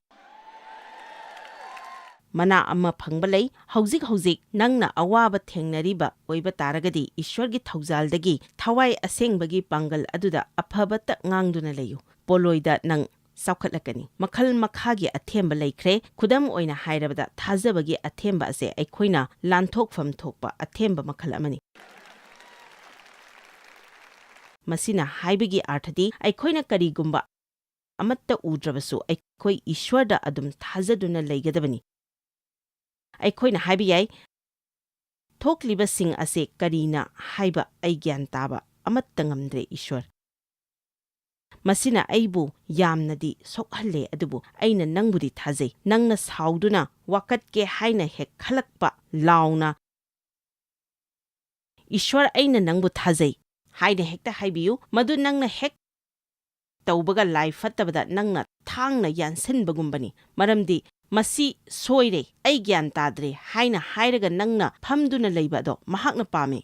[SPEAKER 1] ꯃꯅꯥ ꯑꯃ ꯐꯪꯕ ꯂꯩ꯫ ꯍꯧꯖꯤꯛ ꯍꯧꯖꯤꯛ ꯅꯪꯅ ꯑꯋꯥꯕ ꯊꯦꯡꯅꯔꯤꯕ ꯑꯣꯏꯕ ꯇꯥꯔꯒꯗꯤ ꯏꯁ꯭ꯋꯔꯒꯤ ꯊꯧꯖꯥꯜꯗꯒꯤ ꯊꯋꯥꯏ ꯑꯁꯦꯡꯕꯒꯤ ꯄꯥꯡꯒꯜ ꯑꯗꯨꯗ ꯑꯐꯕꯇ ꯉꯥꯡꯗꯨꯅ ꯂꯩꯌꯨ꯫ ꯄꯣꯂꯣꯏꯗ ꯅꯪ ꯆꯥꯎꯈꯠꯂꯛꯀꯅꯤ꯫ ꯃꯈꯜ ꯃꯈꯥꯒꯤ ꯑꯊꯦꯝꯕ ꯂꯩꯈ꯭ꯔꯦ꯫ ꯈꯨꯗꯝ ꯑꯣꯏꯅ ꯍꯥꯏꯔꯕꯗ ꯊꯥꯖꯕꯒꯤ ꯑꯊꯦꯝꯕ ꯑꯁꯦ ꯑꯩꯈꯣꯏꯅ ꯂꯥꯟꯊꯣꯛꯐꯝ ꯊꯣꯛꯄ ꯑꯊꯦꯝꯕ ꯃꯈꯜ ꯑꯃꯅꯤ꯫ ꯃꯁꯤꯅ ꯍꯥꯏꯕꯒꯤ ꯑꯥꯔꯊꯗꯤ ꯑꯩꯈꯣꯏꯅ ꯀꯔꯤꯒꯨꯝꯕ ꯑꯃꯠꯇ ꯎꯗ꯭ꯔꯕꯁꯨ ꯑꯩꯈꯣꯏ ꯏꯁ꯭ꯋꯔꯗ ꯑꯗꯨꯝ ꯊꯥꯖꯗꯨꯅ ꯂꯩꯒꯗꯕꯅꯤ꯫ ꯑꯩꯈꯣꯏꯅ ꯍꯥꯏꯕ ꯌꯥꯏ, ꯊꯣꯛꯂꯤꯕꯁꯤꯡ ꯑꯁꯦ ꯀꯔꯤꯅ ꯍꯥꯏꯕ ꯑꯩ ꯒ꯭ꯌꯥꯟ ꯇꯥꯕ ꯑꯃꯠꯇ ꯉꯝꯗ꯭ꯔꯦ ꯏꯁ꯭ꯋꯔ꯫ ꯃꯁꯤꯅ ꯑꯩꯕꯨ ꯌꯥꯝꯅꯗꯤ ꯁꯣꯛꯍꯜꯂꯦ, ꯑꯗꯨꯕꯨ ꯑꯩꯅ ꯅꯪꯕꯨꯗꯤ ꯊꯥꯖꯩ꯫ ꯅꯪꯅ ꯁꯥꯎꯗꯨꯅ ꯋꯥꯀꯠꯀꯦ ꯍꯥꯏꯅ ꯍꯦꯛ ꯈꯜꯂꯛꯄ ꯂꯥꯎꯅ ꯏꯁ꯭ꯋꯔ ꯑꯩꯅ ꯅꯪꯕꯨ ꯊꯥꯖꯩ ꯍꯥꯏꯅ ꯍꯦꯛꯇ ꯍꯥꯏꯕꯤꯌꯨ꯫ ꯃꯗꯨ ꯅꯪꯅ ꯍꯦꯛ ꯇꯧꯕꯒ ꯂꯥꯏ ꯐꯠꯇꯕꯗ ꯅꯪꯅ ꯊꯥꯡꯅ ꯌꯥꯟꯁꯤꯟꯕꯒꯨꯝꯕꯅꯤ꯫ ꯃꯔꯝꯗꯤ ꯃꯁꯤ ꯁꯣꯏꯔꯦ, ꯑꯩ ꯒ꯭ꯌꯥꯟ ꯇꯥꯗ꯭ꯔꯦ ꯍꯥꯏꯅ ꯍꯥꯏꯔꯒ ꯅꯪꯅ ꯐꯝꯗꯨꯅ ꯂꯩꯕ ꯑꯗꯣ ꯃꯍꯥꯛꯅ ꯄꯥꯝꯃꯤ꯫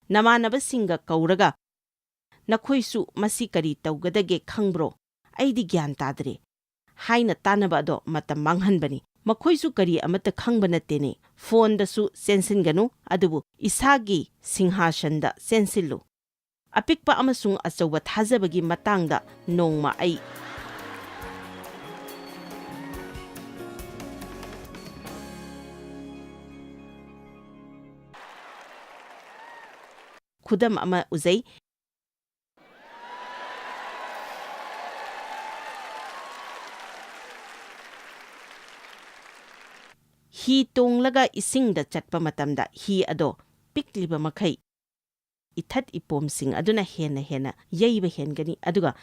[SPEAKER 1] ꯅꯃꯥꯟꯅꯕꯁꯤꯡꯒ ꯀꯧꯔꯒ ꯅꯈꯣꯏꯁꯨ ꯃꯁꯤ ꯀꯔꯤ ꯇꯧꯒꯗꯒꯦ ꯈꯪꯕ꯭ꯔꯣ? ꯑꯩꯗꯤ ꯒ꯭ꯌꯥꯟ ꯇꯥꯗ꯭ꯔꯦ ꯍꯥꯏꯅ ꯇꯥꯟꯅꯕ ꯑꯗꯣ ꯃꯇꯝ ꯃꯥꯡꯍꯟꯕꯅꯤ꯫ ꯃꯈꯣꯏꯁꯨ ꯀꯔꯤ ꯑꯃꯠꯇ ꯈꯪꯕ ꯅꯠꯇꯦꯅꯦ꯫ ꯐꯣꯟꯗꯁꯨ ꯆꯦꯟꯁꯤꯟꯒꯅꯨ, ꯑꯗꯨꯕꯨ ꯏꯁꯥꯒꯤ ꯁꯤꯡꯍꯥꯁꯟꯗ ꯆꯦꯟꯁꯤꯜꯂꯨ꯫ ꯑꯄꯤꯛꯄ ꯑꯃꯁꯨꯡ ꯑꯆꯧꯕ ꯊꯥꯖꯕꯒꯤ ꯃꯇꯥꯡꯗ ꯅꯣꯡꯃ ꯑꯩ ꯈꯨꯗꯝ ꯑꯃ ꯎꯖꯩ꯫ ꯍꯤ ꯇꯣꯡꯂꯒ ꯏꯁꯤꯡꯗ ꯆꯠꯄ ꯃꯇꯝꯗ ꯍꯤ ꯑꯗꯣ ꯄꯤꯛꯂꯤꯕ ꯃꯈꯩ ꯏꯊꯠ ꯏꯄꯣꯝꯁꯤꯡ ꯑꯗꯨꯅ ꯍꯦꯟꯅ ꯍꯦꯟꯅ ꯌꯩꯕ ꯍꯦꯟꯒꯅꯤ, ꯑꯗꯨꯒ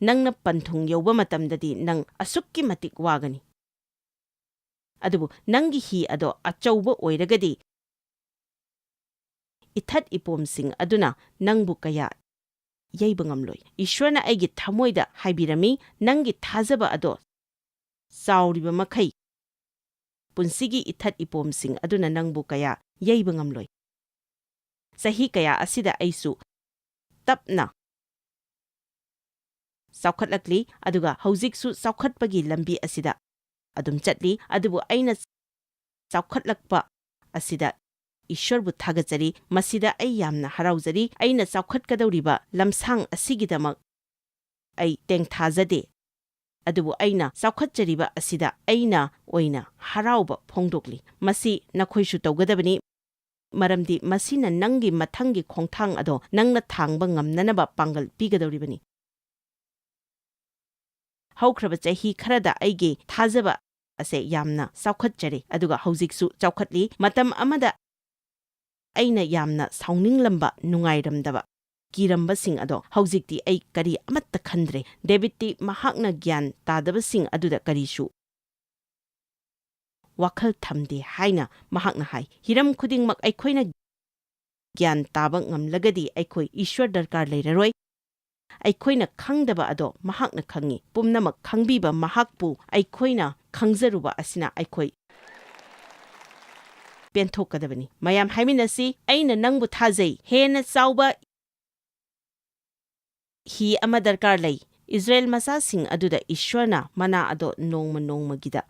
[SPEAKER 1] ꯅꯪꯅ ꯄꯟꯊꯨꯡ ꯌꯧꯕ ꯃꯇꯝꯗꯗꯤ ꯅꯪ ꯑꯁꯨꯛꯀꯤ ꯃꯇꯤꯛ ꯋꯥꯒꯅꯤ꯫ ꯑꯗꯨꯕꯨ ꯅꯪꯒꯤ ꯍꯤ ꯑꯗꯣ ꯑꯆꯧꯕ ꯑꯣꯏꯔꯒꯗꯤ ꯏꯊꯠ ꯏꯄꯣꯝꯁꯤꯡ ꯑꯗꯨꯅ ꯅꯪꯕꯨ ꯀꯌꯥ ꯌꯩꯕ ꯉꯝꯂꯣꯏ꯫ ꯏꯁ꯭ꯋꯔꯅ ꯑꯩꯒꯤ ꯊꯃꯣꯏꯗ ꯍꯥꯏꯕꯤꯔꯝꯃꯤ, ꯅꯪꯒꯤ ꯊꯥꯖꯕ ꯑꯗꯣ ꯆꯥꯎꯔꯤꯕ ꯃꯈꯩ ꯄꯨꯟꯁꯤꯒꯤ ꯏꯊꯠ ꯏꯄꯣꯝꯁꯤꯡ ꯑꯗꯨꯅ ꯅꯪꯕꯨ ꯀꯌꯥ ꯌꯩꯕ ꯉꯝꯂꯣꯏ꯫ ꯆꯍꯤ ꯀꯌꯥ ꯑꯁꯤꯗ ꯑꯩꯁꯨ ꯇꯞꯅ ꯆꯥꯎꯈꯠꯂꯛꯂꯤ, ꯑꯗꯨꯒ ꯍꯧꯖꯤꯛꯁꯨ ꯆꯥꯎꯈꯠꯄꯒꯤ ꯂꯝꯕꯤ ꯑꯁꯤꯗ ꯑꯗꯨꯝ ꯆꯠꯂꯤ꯫ ꯑꯗꯨꯕꯨ ꯑꯩꯅ ꯆꯥꯎꯈꯠꯂꯛꯄ ꯑꯁꯤꯗ ꯏꯁ꯭ꯋꯔꯕꯨ ꯊꯥꯒꯠꯆꯔꯤ꯫ ꯃꯁꯤꯗ ꯑꯩ ꯌꯥꯝꯅ ꯍꯔꯥꯎꯖꯔꯤ꯫ ꯑꯩꯅ ꯆꯥꯎꯈꯠꯀꯗꯧꯔꯤꯕ ꯂꯝꯁꯥꯡ ꯑꯁꯤꯒꯤꯗꯃꯛ ꯑꯩ ꯇꯦꯡꯊꯥꯖꯗꯦ, ꯑꯗꯨꯕꯨ ꯑꯩꯅ ꯆꯥꯎꯈꯠꯆꯔꯤꯕ ꯑꯁꯤꯗ ꯑꯩꯅ ꯑꯣꯏꯅ ꯍꯔꯥꯎꯕ ꯐꯣꯡꯗꯣꯛꯂꯤ꯫ ꯃꯁꯤ ꯅꯈꯣꯏꯁꯨ ꯇꯧꯒꯗꯕꯅꯤ, ꯃꯔꯝꯗꯤ ꯃꯁꯤꯅ ꯅꯪꯒꯤ ꯃꯊꯪꯒꯤ ꯈꯣꯡꯊꯥꯡ ꯑꯗꯣ ꯅꯪꯅ ꯊꯥꯡꯕ ꯉꯝꯅꯅꯕ ꯄꯥꯡꯒꯜ ꯄꯤꯒꯗꯧꯔꯤꯕꯅꯤ꯫ ꯍꯧꯈ꯭ꯔꯕ ꯆꯍꯤ ꯈꯔꯗ ꯑꯩꯒꯤ ꯊꯥꯖꯕ ꯑꯁꯦ ꯌꯥꯝꯅ ꯆꯥꯎꯈꯠꯆꯔꯦ, ꯑꯗꯨꯒ ꯍꯧꯖꯤꯛꯁꯨ ꯆꯥꯎꯈꯠꯂꯤ꯫ ꯃꯇꯝ ꯑꯃꯗ ꯑꯩꯅ ꯌꯥꯝꯅ ꯁꯥꯎꯅꯤꯡꯂꯝꯕ, ꯅꯨꯡꯉꯥꯏꯔꯝꯗꯕ, ꯀꯤꯔꯝꯕꯁꯤꯡ ꯑꯗꯣ ꯍꯧꯖꯤꯛꯇꯤ ꯑꯩ ꯀꯔꯤ ꯑꯃꯠꯇ ꯈꯟꯗ꯭ꯔꯦ꯫ ꯗꯦꯕꯤꯠꯇꯤ ꯃꯍꯥꯛꯅ ꯒ꯭ꯌꯥꯟ ꯇꯥꯗꯕꯁꯤꯡ ꯑꯗꯨꯗ ꯀꯔꯤꯁꯨ ꯋꯥꯈꯜ ꯊꯝꯗꯦ ꯍꯥꯏꯅ ꯃꯍꯥꯛꯅ ꯍꯥꯏ꯫ ꯍꯤꯔꯝ ꯈꯨꯗꯤꯡꯃꯛ ꯑꯩꯈꯣꯏꯅ ꯒ꯭ꯌꯥꯟ ꯇꯥꯕ ꯉꯝꯂꯒꯗꯤ ꯑꯩꯈꯣꯏ ꯏꯁ꯭ꯋꯔ ꯗꯔꯀꯥꯔ ꯂꯩꯔꯔꯣꯏ꯫ ꯑꯩꯈꯣꯏꯅ ꯈꯪꯗꯕ ꯑꯗꯣ ꯃꯍꯥꯛꯅ ꯈꯪꯉꯤ꯫ ꯄꯨꯝꯅꯃꯛ ꯈꯪꯕꯤꯕ ꯃꯍꯥꯛꯄꯨ ꯑꯩꯈꯣꯏꯅ ꯈꯪꯖꯔꯨꯕ ꯑꯁꯤꯅ ꯑꯩꯈꯣꯏ ꯄꯦꯟꯊꯣꯛꯀꯗꯕꯅꯤ꯫ ꯃꯌꯥꯝ ꯍꯥꯏꯃꯤꯟꯅꯁꯤ, ꯑꯩꯅ ꯅꯪꯕꯨ ꯊꯥꯖꯩ꯫ ꯍꯦꯟꯅ ꯆꯥꯎꯕ ꯍꯤ ꯑꯃ ꯗꯔꯀꯥꯔ ꯂꯩ꯫ ꯏꯖꯔꯦꯜ ꯃꯆꯥꯁꯤꯡ ꯑꯗꯨꯗ ꯏꯁ꯭ꯋꯔꯅ ꯃꯅꯥ ꯑꯗꯣ ꯅꯣꯡꯃ ꯅꯣꯡꯃꯒꯤꯗ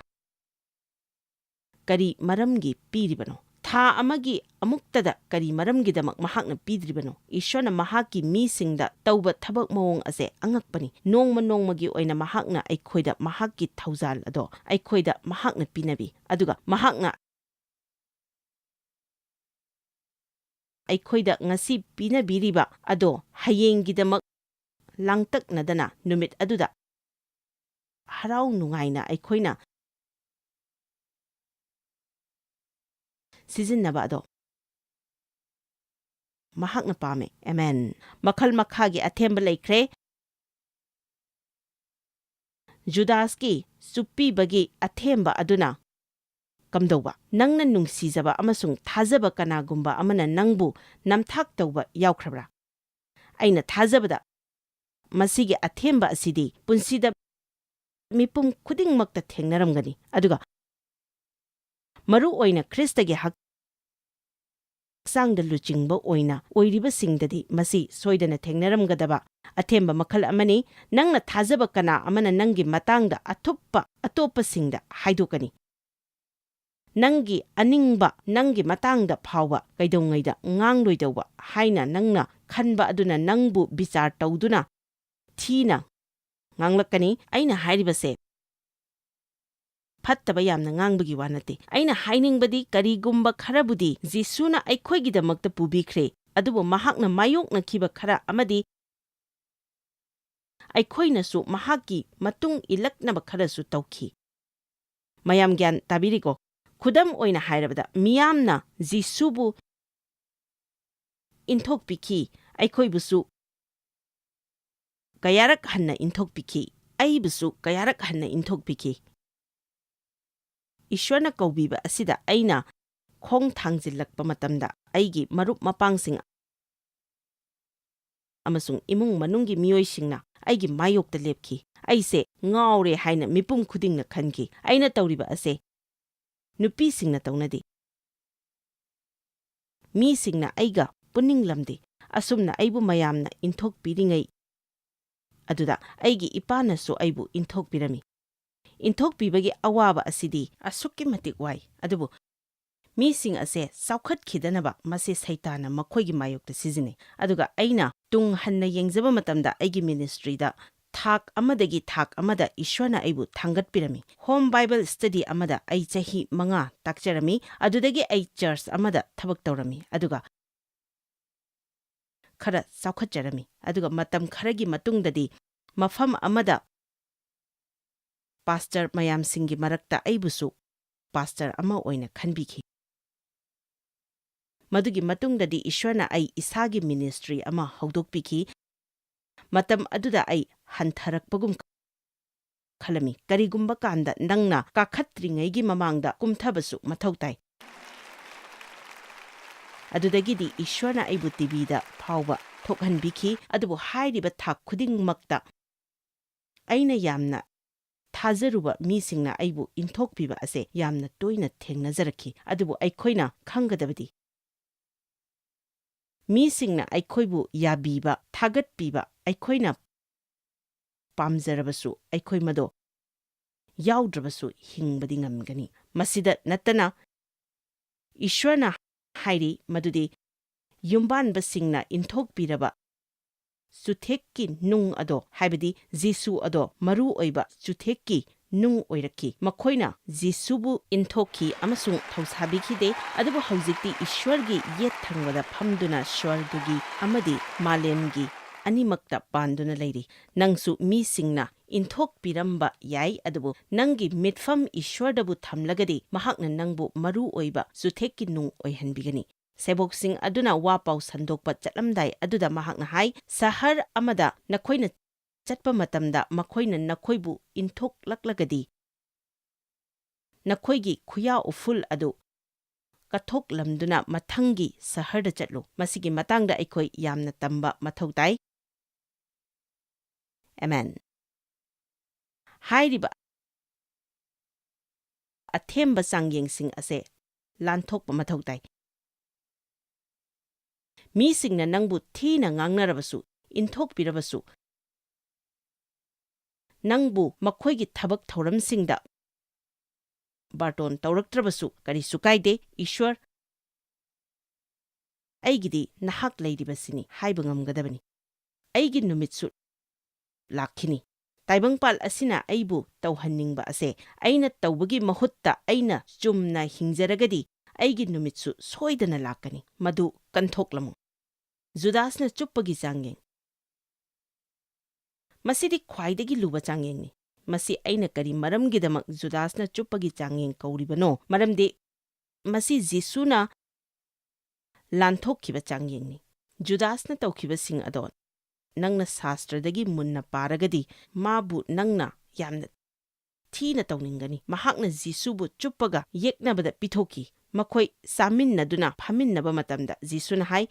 [SPEAKER 1] ꯀꯔꯤ ꯃꯔꯝꯒꯤ ꯄꯤꯔꯤꯕꯅꯣ? ꯊꯥ ꯑꯃꯒꯤ ꯑꯃꯨꯛꯇꯗ ꯀꯔꯤ ꯃꯔꯝꯒꯤꯗꯃꯛ ꯃꯍꯥꯛꯅ ꯄꯤꯗ꯭ꯔꯤꯕꯅꯣ? ꯏꯁ꯭ꯋꯔꯅ ꯃꯍꯥꯛꯀꯤ ꯃꯤꯁꯤꯡꯗ ꯇꯧꯕ ꯊꯕꯛ ꯃꯑꯣꯡ ꯑꯁꯦ ꯑꯉꯛꯄꯅꯤ꯫ ꯅꯣꯡꯃ ꯅꯣꯡꯃꯒꯤ ꯑꯣꯏꯅ ꯃꯍꯥꯛꯅ ꯑꯩꯈꯣꯏꯗ ꯃꯍꯥꯛꯀꯤ ꯊꯧꯖꯥꯜ ꯑꯗꯣ ꯑꯩꯈꯣꯏꯗ ꯃꯍꯥꯛꯅ ꯄꯤꯅꯕꯤ, ꯑꯗꯨꯒ ꯃꯍꯥꯛꯅ ꯑꯩꯈꯣꯏꯗ ꯉꯁꯤ ꯄꯤꯅꯕꯤꯔꯤꯕ ꯑꯗꯣ ꯍꯌꯦꯡꯒꯤꯗꯃꯛ ꯂꯥꯡꯇꯛꯅꯗꯅ ꯅꯨꯃꯤꯠ ꯑꯗꯨꯗ ꯍꯔꯥꯎ ꯅꯨꯡꯉꯥꯏꯅ ꯑꯩꯈꯣꯏꯅ ꯁꯤꯖꯤꯟꯅꯕ ꯑꯗꯣ ꯃꯍꯥꯛꯅ ꯄꯥꯝꯃꯦ꯫ ꯑꯦꯃꯦꯟ꯫ ꯃꯈꯜ ꯃꯈꯥꯒꯤ ꯑꯊꯦꯝꯕ ꯂꯩꯈ꯭ꯔꯦ꯫ ꯖꯨꯗꯥꯁꯀꯤ ꯆꯨꯞꯄꯤꯕꯒꯤ ꯑꯊꯦꯝꯕ ꯑꯗꯨꯅ ꯀꯝꯗꯧꯕ? ꯅꯪꯅ ꯅꯨꯡꯁꯤꯖꯕ ꯑꯃꯁꯨꯡ ꯊꯥꯖꯕ ꯀꯅꯥꯒꯨꯝꯕ ꯑꯃꯅ ꯅꯪꯕꯨ ꯅꯝꯊꯥꯛ ꯇꯧꯕ ꯌꯥꯎꯈ꯭ꯔꯕ꯭ꯔꯥ? ꯑꯩꯅ ꯊꯥꯖꯕꯗ ꯃꯁꯤꯒꯤ ꯑꯊꯦꯝꯕ ꯑꯁꯤꯗꯤ ꯄꯨꯟꯁꯤꯗ ꯃꯤꯄꯨꯝ ꯈꯨꯗꯤꯡꯃꯛꯇ ꯊꯦꯡꯅꯔꯝꯒꯅꯤ, ꯑꯗꯨꯒ Maru oina Kristagi hꯛꯆꯥꯡꯗ ꯂꯨꯆꯤꯡꯕ ꯑꯣꯏꯅ ꯑꯣꯏꯔꯤꯕꯁꯤꯡꯗꯗꯤ ꯃꯁꯤ ꯁꯣꯏꯗꯅ ꯊꯦꯡꯅꯔꯝꯒꯗꯕ ꯑꯊꯦꯝꯕ ꯃꯈꯜ ꯑꯃꯅꯤ. ꯅꯪꯅ ꯊꯥꯖꯕ ꯀꯅꯥ ꯑꯃꯅ ꯅꯪꯒꯤ ꯃꯇꯥꯡꯗ ꯑꯇꯣꯞꯄꯁꯤꯡꯗ ꯍꯥꯏꯗꯣꯛꯀꯅꯤ? ꯅꯪꯒꯤ ꯑꯅꯤꯡꯕ ꯅꯪꯒꯤ ꯃꯇꯥꯡꯗ ꯐꯥꯎꯕ ꯀꯩꯗꯧꯉꯩꯗ ꯉꯥꯡꯂꯣꯏꯗꯧꯕ ꯍꯥꯏꯅ ꯅꯪꯅ ꯈꯟꯕ ꯑꯗꯨꯅ ꯅꯪꯕꯨ ꯕꯤꯆꯥꯔ ꯇꯧꯗꯨꯅ ꯊꯤꯅ ꯉꯥꯡꯂꯛꯀꯅꯤ. ꯑꯩꯅ ꯍꯥꯏꯔꯤꯕꯁꯦ ꯐꯠꯇꯕ ꯌꯥꯝꯅ ꯉꯥꯡꯕꯒꯤ ꯋꯥ ꯅꯠꯇꯦ. ꯑꯩꯅ ꯍꯥꯏꯅꯤꯡꯕꯗꯤ ꯀꯔꯤꯒꯨꯝꯕ ꯈꯔꯕꯨꯗꯤ ꯖꯤꯁꯨꯅ ꯑꯩꯈꯣꯏꯒꯤꯗꯃꯛꯇ ꯄꯨꯕꯤꯈ꯭ꯔꯦ, ꯑꯗꯨꯕꯨ ꯃꯍꯥꯛꯅ ꯃꯥꯌꯣꯛꯅꯈꯤꯕ ꯈꯔ ꯑꯃꯗꯤ ꯑꯩꯈꯣꯏꯅꯁꯨ ꯃꯍꯥꯛꯀꯤ ꯃꯇꯨꯡ ꯏꯜꯂꯛꯅꯕ ꯈꯔꯁꯨ ꯇꯧꯈꯤ. ꯃꯌꯥꯝ ꯒ꯭ꯌꯥꯟ ꯇꯥꯕꯤꯔꯤꯀꯣ? ꯈꯨꯗꯝ ꯑꯣꯏꯅ ꯍꯥꯏꯔꯕꯗ ꯃꯤꯌꯥꯝꯅ ꯖꯤꯁꯨꯕꯨ ꯏꯟꯊꯣꯛꯄꯤꯈꯤ, ꯑꯩꯈꯣꯏꯕꯨꯁꯨ ꯀꯌꯥꯔꯛ ꯍꯟꯅ ꯏꯟꯊꯣꯛꯄꯤꯈꯤ, ꯑꯩꯕꯨꯁꯨ ꯀꯌꯥꯔꯛ ꯍꯟꯅ ꯏꯟꯊꯣꯛꯄꯤꯈꯤ. ꯏꯁ꯭ꯋꯔꯅ ꯀꯧꯕꯤꯕ ꯑꯁꯤꯗ ꯑꯩꯅ ꯈꯣꯡ ꯊꯥꯡꯖꯤꯜꯂꯛꯄ ꯃꯇꯝꯗ ꯑꯩꯒꯤ ꯃꯔꯨꯞ ꯃꯄꯥꯡꯁꯤꯡ ꯑꯃꯁꯨꯡ ꯏꯃꯨꯡ ꯃꯅꯨꯡꯒꯤ ꯃꯤꯑꯣꯏꯁꯤꯡꯅ ꯑꯩꯒꯤ ꯃꯥꯌꯣꯛꯇ ꯂꯦꯞꯈꯤ. ꯑꯩꯁꯦ ꯉꯥꯎꯔꯦ ꯍꯥꯏꯅ ꯃꯤꯄꯨꯝ ꯈꯨꯗꯤꯡꯅ ꯈꯟꯈꯤ. ꯑꯩꯅ ꯇꯧꯔꯤꯕ ꯑꯁꯦ ꯅꯨꯄꯤꯁꯤꯡꯅ ꯇꯧꯅꯗꯦ. ꯃꯤꯁꯤꯡꯅ ꯑꯩꯒ ꯄꯨꯟꯅꯤꯡꯂꯝꯗꯦ. ꯑꯁꯨꯝꯅ ꯑꯩꯕꯨ ꯃꯌꯥꯝꯅ ꯏꯟꯊꯣꯛꯄꯤꯔꯤꯉꯩ ꯑꯗꯨꯗ ꯑꯩꯒꯤ ꯏꯄꯥꯅꯁꯨ ꯑꯩꯕꯨ ꯏꯟꯊꯣꯛꯄꯤꯔꯝꯃꯤ. ꯏꯟꯊꯣꯛꯄꯤꯕꯒꯤ ꯑꯋꯥꯕ ꯑꯁꯤꯗꯤ ꯑꯁꯨꯛꯀꯤ ꯃꯇꯤꯛ ꯋꯥꯏ. ꯑꯗꯨꯕꯨ ꯃꯤꯁꯤꯡ ꯑꯁꯦ ꯆꯥꯎꯈꯠꯈꯤꯗꯅꯕ ꯃꯁꯤ ꯁꯩꯇꯥꯟꯅ ꯃꯈꯣꯏꯒꯤ ꯃꯥꯌꯣꯛꯇ ꯁꯤꯖꯤꯟꯅꯩ. ꯑꯗꯨꯒ ꯑꯩꯅ ꯇꯨꯡ ꯍꯟꯅ ꯌꯦꯡꯖꯕ ꯃꯇꯝꯗ ꯑꯩꯒꯤ ꯃꯤꯅꯤꯁꯇ꯭ꯔꯤꯗ ꯊꯥꯛ ꯑꯃꯗꯒꯤ ꯊꯥꯛ ꯑꯃꯗ ꯏꯁ꯭ꯋꯔꯅ ꯑꯩꯕꯨ ꯊꯥꯡꯒꯠꯄꯤꯔꯝꯃꯤ. ꯍꯣꯝ ꯕꯥꯏꯕꯜ ꯁ꯭ꯇꯗꯤ ꯑꯃꯗ ꯑꯩ ꯆꯍꯤ 5 ꯇꯥꯛꯆꯔꯝꯃꯤ. ꯑꯗꯨꯗꯒꯤ ꯑꯩ ꯆꯔꯆ ꯑꯃꯗ ꯊꯕꯛ ꯇꯧꯔꯝꯃꯤ. ꯑꯗꯨꯒ ꯈꯔ ꯆꯥꯎꯈꯠꯆꯔꯝꯃꯤ. ꯑꯗꯨꯒ ꯃꯇꯝ ꯈꯔꯒꯤ ꯃꯇꯨꯡꯗꯗꯤ ꯃꯐꯝ ꯑꯃꯗ ꯄꯥꯁꯇꯔ ꯃꯌꯥꯝꯁꯤꯡꯒꯤ ꯃꯔꯛꯇ ꯑꯩꯕꯨꯁꯨ ꯄꯥꯁꯇꯔ ꯑꯃ ꯑꯣꯏꯅ ꯈꯟꯕꯤꯈꯤ. ꯃꯗꯨꯒꯤ ꯃꯇꯨꯡꯗꯗꯤ ꯏꯁ꯭ꯋꯔꯅ ꯑꯩ ꯏꯁꯥꯒꯤ ꯃꯤꯅꯤꯁꯇ꯭ꯔꯤ ꯑꯃ ꯍꯧꯗꯣꯛꯄꯤꯈꯤ. ꯃꯇꯝ ꯑꯗꯨꯗ ꯑꯩ ꯍꯟꯊꯔꯛꯄꯒꯨꯝ ꯈꯜꯂꯝꯃꯤ. ꯀꯔꯤꯒꯨꯝꯕ ꯀꯥꯟꯗ ꯅꯪꯅ ꯀꯥꯈꯠꯇ꯭ꯔꯤꯉꯩꯒꯤ ꯃꯃꯥꯡꯗ ꯀꯨꯝꯊꯕꯁꯨ ꯃꯊꯧ ꯇꯥꯏ. ꯑꯗꯨꯗꯒꯤꯗꯤ ꯏꯁ꯭ꯋꯔꯅ ꯑꯩꯕꯨ ꯇꯤꯚꯤꯗ ꯐꯥꯎꯕ ꯊꯣꯛꯍꯟꯕꯤꯈꯤ. ꯑꯗꯨꯕꯨ ꯍꯥꯏꯔꯤꯕ ꯊꯥꯛ ꯈꯨꯗꯤꯡꯃꯛꯇ ꯑꯩꯅ ꯌꯥꯝꯅ ꯊꯥꯖꯔꯨꯕ ꯃꯤꯁꯤꯡꯅ ꯑꯩꯕꯨ ꯏꯟꯊꯣꯛꯄꯤꯕ ꯑꯁꯦ ꯌꯥꯝꯅ ꯇꯣꯏꯅ ꯊꯦꯡꯅꯖꯔꯛꯈꯤ. ꯑꯗꯨꯕꯨ ꯑꯩꯈꯣꯏꯅ ꯈꯪꯒꯗꯕꯗꯤ ꯃꯤꯁꯤꯡꯅ ꯑꯩꯈꯣꯏꯕꯨ ꯌꯥꯕꯤꯕ, ꯊꯥꯒꯠꯄꯤꯕ ꯑꯩꯈꯣꯏꯅ ꯄꯥꯝꯖꯔꯕꯁꯨ ꯑꯩꯈꯣꯏ ꯃꯗꯣ ꯌꯥꯎꯗ꯭ꯔꯕꯁꯨ ꯍꯤꯡꯕꯗꯤ ꯉꯝꯒꯅꯤ. ꯃꯁꯤꯗ ꯅꯠꯇꯅ ꯏꯁ꯭ꯋꯔꯅ ꯍꯥꯏꯔꯤ ꯃꯗꯨꯗꯤ ꯌꯨꯝꯕꯥꯟꯕꯁꯤꯡꯅ ꯏꯟꯊꯣꯛꯄꯤꯔꯕ ꯆꯨꯊꯦꯛꯀꯤ ꯅꯨꯡ ꯑꯗꯣ, ꯍꯥꯏꯕꯗꯤ ꯖꯤꯁꯨ ꯑꯗꯣ ꯃꯔꯨ ꯑꯣꯏꯕ ꯆꯨꯊꯦꯛꯀꯤ ꯅꯨꯡ ꯑꯣꯏꯔꯛꯈꯤ. ꯃꯈꯣꯏꯅ ꯖꯤꯁꯨꯕꯨ ꯏꯟꯊꯣꯛꯈꯤ ꯑꯃꯁꯨꯡ ꯊꯧꯁꯥꯕꯤꯈꯤꯗꯦ. ꯑꯗꯨꯕꯨ ꯍꯧꯖꯤꯛꯇꯤ ꯏꯁ꯭ꯋꯔꯒꯤ ꯌꯦꯠ ꯊꯪꯕꯗ ꯐꯝꯗꯨꯅ ꯁ꯭ꯋꯔꯒꯒꯤ ꯑꯃꯗꯤ ꯃꯥꯂꯦꯝꯒꯤ ꯑꯅꯤꯃꯛꯇ ꯄꯥꯟꯗꯨꯅ ꯂꯩꯔꯤ. ꯅꯪꯁꯨ ꯃꯤꯁꯤꯡꯅ ꯏꯟꯊꯣꯛꯄꯤꯔꯝꯕ ꯌꯥꯏ, ꯑꯗꯨꯕꯨ ꯅꯪꯒꯤ ꯃꯤꯠꯐꯝ ꯏꯁ꯭ꯋꯔꯗꯕꯨ ꯊꯝꯂꯒꯗꯤ ꯃꯍꯥꯛꯅ ꯅꯪꯕు ꯃꯔꯨ ꯑꯣꯏꯕ ꯆꯨꯊꯦꯛꯀꯤ ꯅꯨꯡ ꯑꯣꯏꯍꯟꯕꯤꯒꯅꯤ. ꯁꯦꯕꯣꯛꯁꯤꯡ ꯑꯗꯨꯅ ꯋꯥ ꯄꯥꯎ ꯁꯟꯗꯣꯛꯄ ꯆꯠꯂꯝꯗꯥꯏ ꯑꯗꯨꯗ ꯃꯍꯥꯛꯅ ꯍꯥꯏ, ꯁꯍꯔ ꯑꯃꯗ ꯅꯈꯣꯏꯅ ꯆꯠꯄ ꯃꯇꯝꯗ ꯃꯈꯣꯏꯅ ꯅꯈꯣꯏꯕꯨ ꯏꯟꯊꯣꯛꯂꯛꯂꯒꯗꯤ ꯅꯈꯣꯏꯒꯤ ꯈꯨꯌꯥ ꯎꯐꯨꯜ ꯑꯗꯨ ꯀꯠꯊꯣꯛꯂꯝꯗꯨꯅ ꯃꯊꯪꯒꯤ ꯁꯍꯔꯗ ꯆꯠꯂꯨ. ꯃꯁꯤꯒꯤ ꯃꯇꯥꯡꯗ ꯑꯩꯈꯣꯏ ꯌꯥꯝꯅ ꯇꯝꯕ ꯃꯊꯧ ꯇꯥꯏ. ꯑꯃꯦꯟ. ꯍꯥꯏꯔꯤꯕ ꯑꯊꯦꯝꯕ ꯆꯥꯡꯌꯦꯡꯁꯤꯡ ꯑꯁꯦ ꯂꯥꯟꯊꯣꯛꯄ ꯃꯊꯧ ꯇꯥꯏ. ꯃꯤꯁꯤꯡꯅ ꯅꯪꯕꯨ ꯊꯤꯅ ꯉꯥꯡꯅꯔꯕꯁꯨ, ꯏꯟꯊꯣꯛꯄꯤꯔꯕꯁꯨ, ꯅꯪꯕꯨ ꯃꯈꯣꯏꯒꯤ ꯊꯕꯛ ꯊꯧꯔꯝꯁꯤꯡꯗ ꯕꯥꯔꯇꯣꯟ ꯇꯧꯔꯛꯇ꯭ꯔꯕꯁꯨ ꯀꯔꯤꯁꯨ ꯀꯥꯏꯗꯦ. ꯏꯁ꯭ꯋꯔ ꯑꯩꯒꯤꯗꯤ ꯅꯍꯥꯛ ꯂꯩꯔꯤꯕꯁꯤꯅꯤ ꯍꯥꯏꯕ ꯉꯝꯒꯗꯕꯅꯤ. ꯑꯩꯒꯤ ꯅꯨꯃꯤꯠꯁꯨ ꯂꯥꯛꯈꯤꯅꯤ. ꯇꯥꯏꯕꯪꯄꯥꯜ ꯑꯁꯤꯅ ꯑꯩꯕꯨ ꯇꯧꯍꯟꯅꯤꯡꯕ ꯑꯁꯦ ꯑꯩꯅ ꯇꯧꯕꯒꯤ ꯃꯍꯨꯠꯇ ꯑꯩꯅ ꯆꯨꯝꯅ ꯍꯤꯡꯖꯔꯒꯗꯤ ꯑꯩꯒꯤ ꯅꯨꯃꯤꯠꯁꯨ ꯁꯣꯏꯗꯅ ꯂꯥꯛꯀꯅꯤ. ꯃꯗꯨ ꯀꯟꯊꯣꯛꯂꯝꯃꯨ. ꯖꯨꯗꯥꯁꯅ ꯆꯨꯞꯄꯒꯤ ꯆꯥꯡꯌꯦꯡ. ꯃꯁꯤꯗꯤ ꯈ꯭ꯋꯥꯏꯗꯒꯤ ꯂꯨꯕ ꯆꯥꯡꯌꯦꯡꯅꯤ. ꯃꯁꯤ ꯑꯩꯅ ꯀꯔꯤ ꯃꯔꯝꯒꯤꯗꯃꯛ ꯖꯨꯗꯥꯁꯅ ꯆꯨꯞꯄꯒꯤ ꯆꯥꯡꯌꯦꯡ ꯀꯧꯔꯤꯕꯅꯣ? ꯃꯔꯝꯗꯤ ꯃꯁꯤ ꯖꯤꯁꯨꯅ ꯂꯥꯟꯊꯣꯛꯈꯤꯕ ꯆꯥꯡꯌꯦꯡꯅꯤ. ꯖꯨꯗꯥꯁꯅ ꯇꯧꯈꯤꯕꯁꯤꯡ ꯑꯗꯣ ꯅꯪꯅ ꯁꯥꯁꯇ꯭ꯔꯗꯒꯤ ꯃꯨꯟꯅ ꯄꯥꯔꯒꯗꯤ ꯃꯥꯕꯨ ꯅꯪꯅ ꯌꯥꯝꯅ ꯊꯤꯅ ꯇꯧꯅꯤꯡꯒꯅꯤ. ꯃꯍꯥꯛꯅ ꯖꯤꯁꯨꯕꯨ ꯆꯨꯞꯄꯒ ꯌꯦꯛꯅꯕꯗ ꯄꯤꯊꯣꯛꯈꯤ. ꯃꯈꯣꯏ ꯆꯥꯃꯤꯟꯅꯗꯨꯅ ꯐꯝꯃꯤꯟꯅꯕ ꯃꯇꯝꯗ ꯖꯤꯁꯨꯅ ꯍꯥꯏ,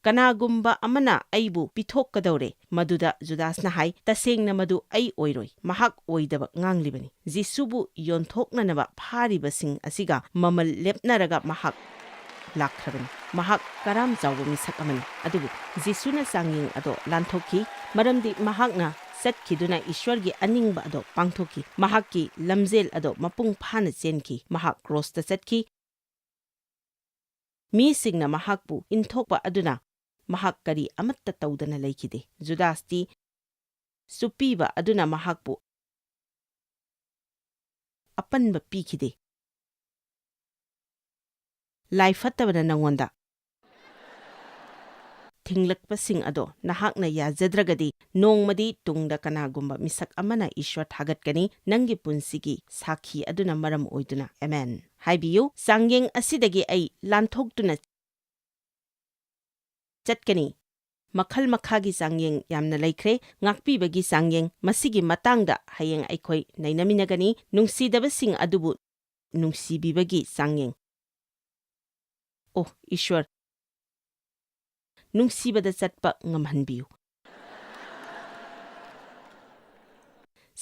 [SPEAKER 1] ꯀꯅꯥꯒꯨꯝꯕ ꯑꯃꯅ ꯑꯩꯕꯨ ꯄꯤꯊꯣꯛꯀꯗꯧꯔꯦ ꯃꯗꯨꯗ ꯖꯨꯗꯥꯁꯅ ꯍꯥꯏ ꯇꯁꯦꯡꯅ ꯃꯗꯨ ꯑꯩ ꯑꯣꯏꯔꯣꯏ ꯃꯍꯥꯛ ꯑꯣꯏꯗꯕ ꯉꯥꯡꯂꯤꯕꯅꯤ ꯖꯤꯁꯨꯕꯨ ꯌꯣꯟꯊꯣꯛꯅꯅꯕ ꯐꯥꯔꯤꯕꯁꯤꯡ ꯑꯁꯤꯒ ꯃꯃꯜ ꯂꯦꯞꯅꯔꯒ ꯃꯍꯥꯛ ꯂꯥꯛꯈ꯭ꯔꯕꯅꯤ ꯃꯍꯥꯛ ꯀꯔꯥꯝ ꯆꯥꯎꯕ ꯃꯤꯁꯛ ꯑꯃꯅꯤ ꯑꯗꯨꯕꯨ ꯖꯤꯁꯨꯅ ꯆꯥꯡꯌꯦꯡ ꯑꯗꯣ ꯂꯥꯟꯊꯣꯛꯈꯤ ꯃꯔꯝꯗꯤ ꯃꯍꯥꯛꯅ ꯆꯠꯈꯤꯗꯨꯅ ꯏꯁ꯭ꯋꯔꯒꯤ ꯑꯅꯤꯡꯕ ꯑꯗꯣ ꯄꯥꯡꯊꯣꯛꯈꯤ ꯃꯍꯥꯛꯀꯤ ꯂꯝꯖꯦꯜ ꯑꯗꯣ ꯃꯄꯨꯡ ꯐꯥꯅ ꯆꯦꯟꯈꯤ ꯃꯍꯥꯛ ꯀ꯭ꯔꯣꯁꯇ ꯆꯠꯈꯤ ꯃꯤꯁꯤꯡꯅ ꯃꯍꯥꯛꯄꯨ ꯏꯟꯊꯣꯛꯄ ꯑꯗꯨꯅ ꯃꯍꯥꯛ ꯀꯔꯤ ꯑꯃꯠꯇ ꯇꯧꯗꯅ ꯂꯩꯈꯤꯗꯦ ꯖꯨꯗꯥꯁꯇꯤ ꯆꯨꯞꯄꯤꯕ ꯑꯗꯨꯅ ꯃꯍꯥꯛꯄꯨ ꯑꯄꯟꯕ ꯄꯤꯈꯤꯗꯦ ꯂꯥꯏ ꯐꯠꯇꯕꯅ ꯅꯉꯣꯟꯗ ꯊꯤꯡꯂꯛꯄꯁꯤꯡ ꯑꯗꯣ ꯅꯍꯥꯛꯅ ꯌꯥꯖꯗ꯭ꯔꯒꯗꯤ ꯅꯣꯡꯃꯗꯤ ꯇꯨꯡꯗ ꯀꯅꯥꯒꯨꯝꯕ ꯃꯤꯁꯛ ꯑꯃꯅ ꯏꯁ꯭ꯋꯔ ꯊꯥꯒꯠꯀꯅꯤ ꯅꯪꯒꯤ ꯄꯨꯟꯁꯤꯒꯤ ꯁꯥꯈꯤ ꯑꯗꯨꯅ ꯃꯔꯝ ꯑꯣꯏꯗꯨꯅ ꯑꯦꯃꯦꯟ ꯍꯥꯏꯕꯤꯌꯨ ꯆꯥꯡꯌꯦꯡ ꯑꯁꯤꯗꯒꯤ ꯑꯩ ꯂꯥꯟꯊꯣꯛꯇꯨꯅ ꯆꯠꯀꯅꯤ ꯃꯈꯜ ꯃꯈꯥꯒꯤ ꯆꯥꯡꯌꯦꯡ ꯌꯥꯝꯅ ꯂꯩꯈ꯭ꯔꯦ ꯉꯥꯛꯄꯤꯕꯒꯤ ꯆꯥꯡꯌꯦꯡ ꯃꯁꯤꯒꯤ ꯃꯇꯥꯡꯗ ꯍꯌꯦꯡ ꯑꯩꯈꯣꯏ ꯅꯩꯅꯃꯤꯟꯅꯒꯅꯤ ꯅꯨꯡꯁꯤꯗꯕꯁꯤꯡ ꯑꯗꯨꯕు ꯅꯨꯡꯁꯤꯕꯤꯕꯒꯤ ꯆꯥꯡꯌꯦꯡ ꯑꯣ ꯏꯁ꯭ꯋꯔ ꯅꯨꯡꯁꯤꯕꯗ ꯆꯠꯄ ꯉꯝꯍꯟꯕꯤꯌꯨ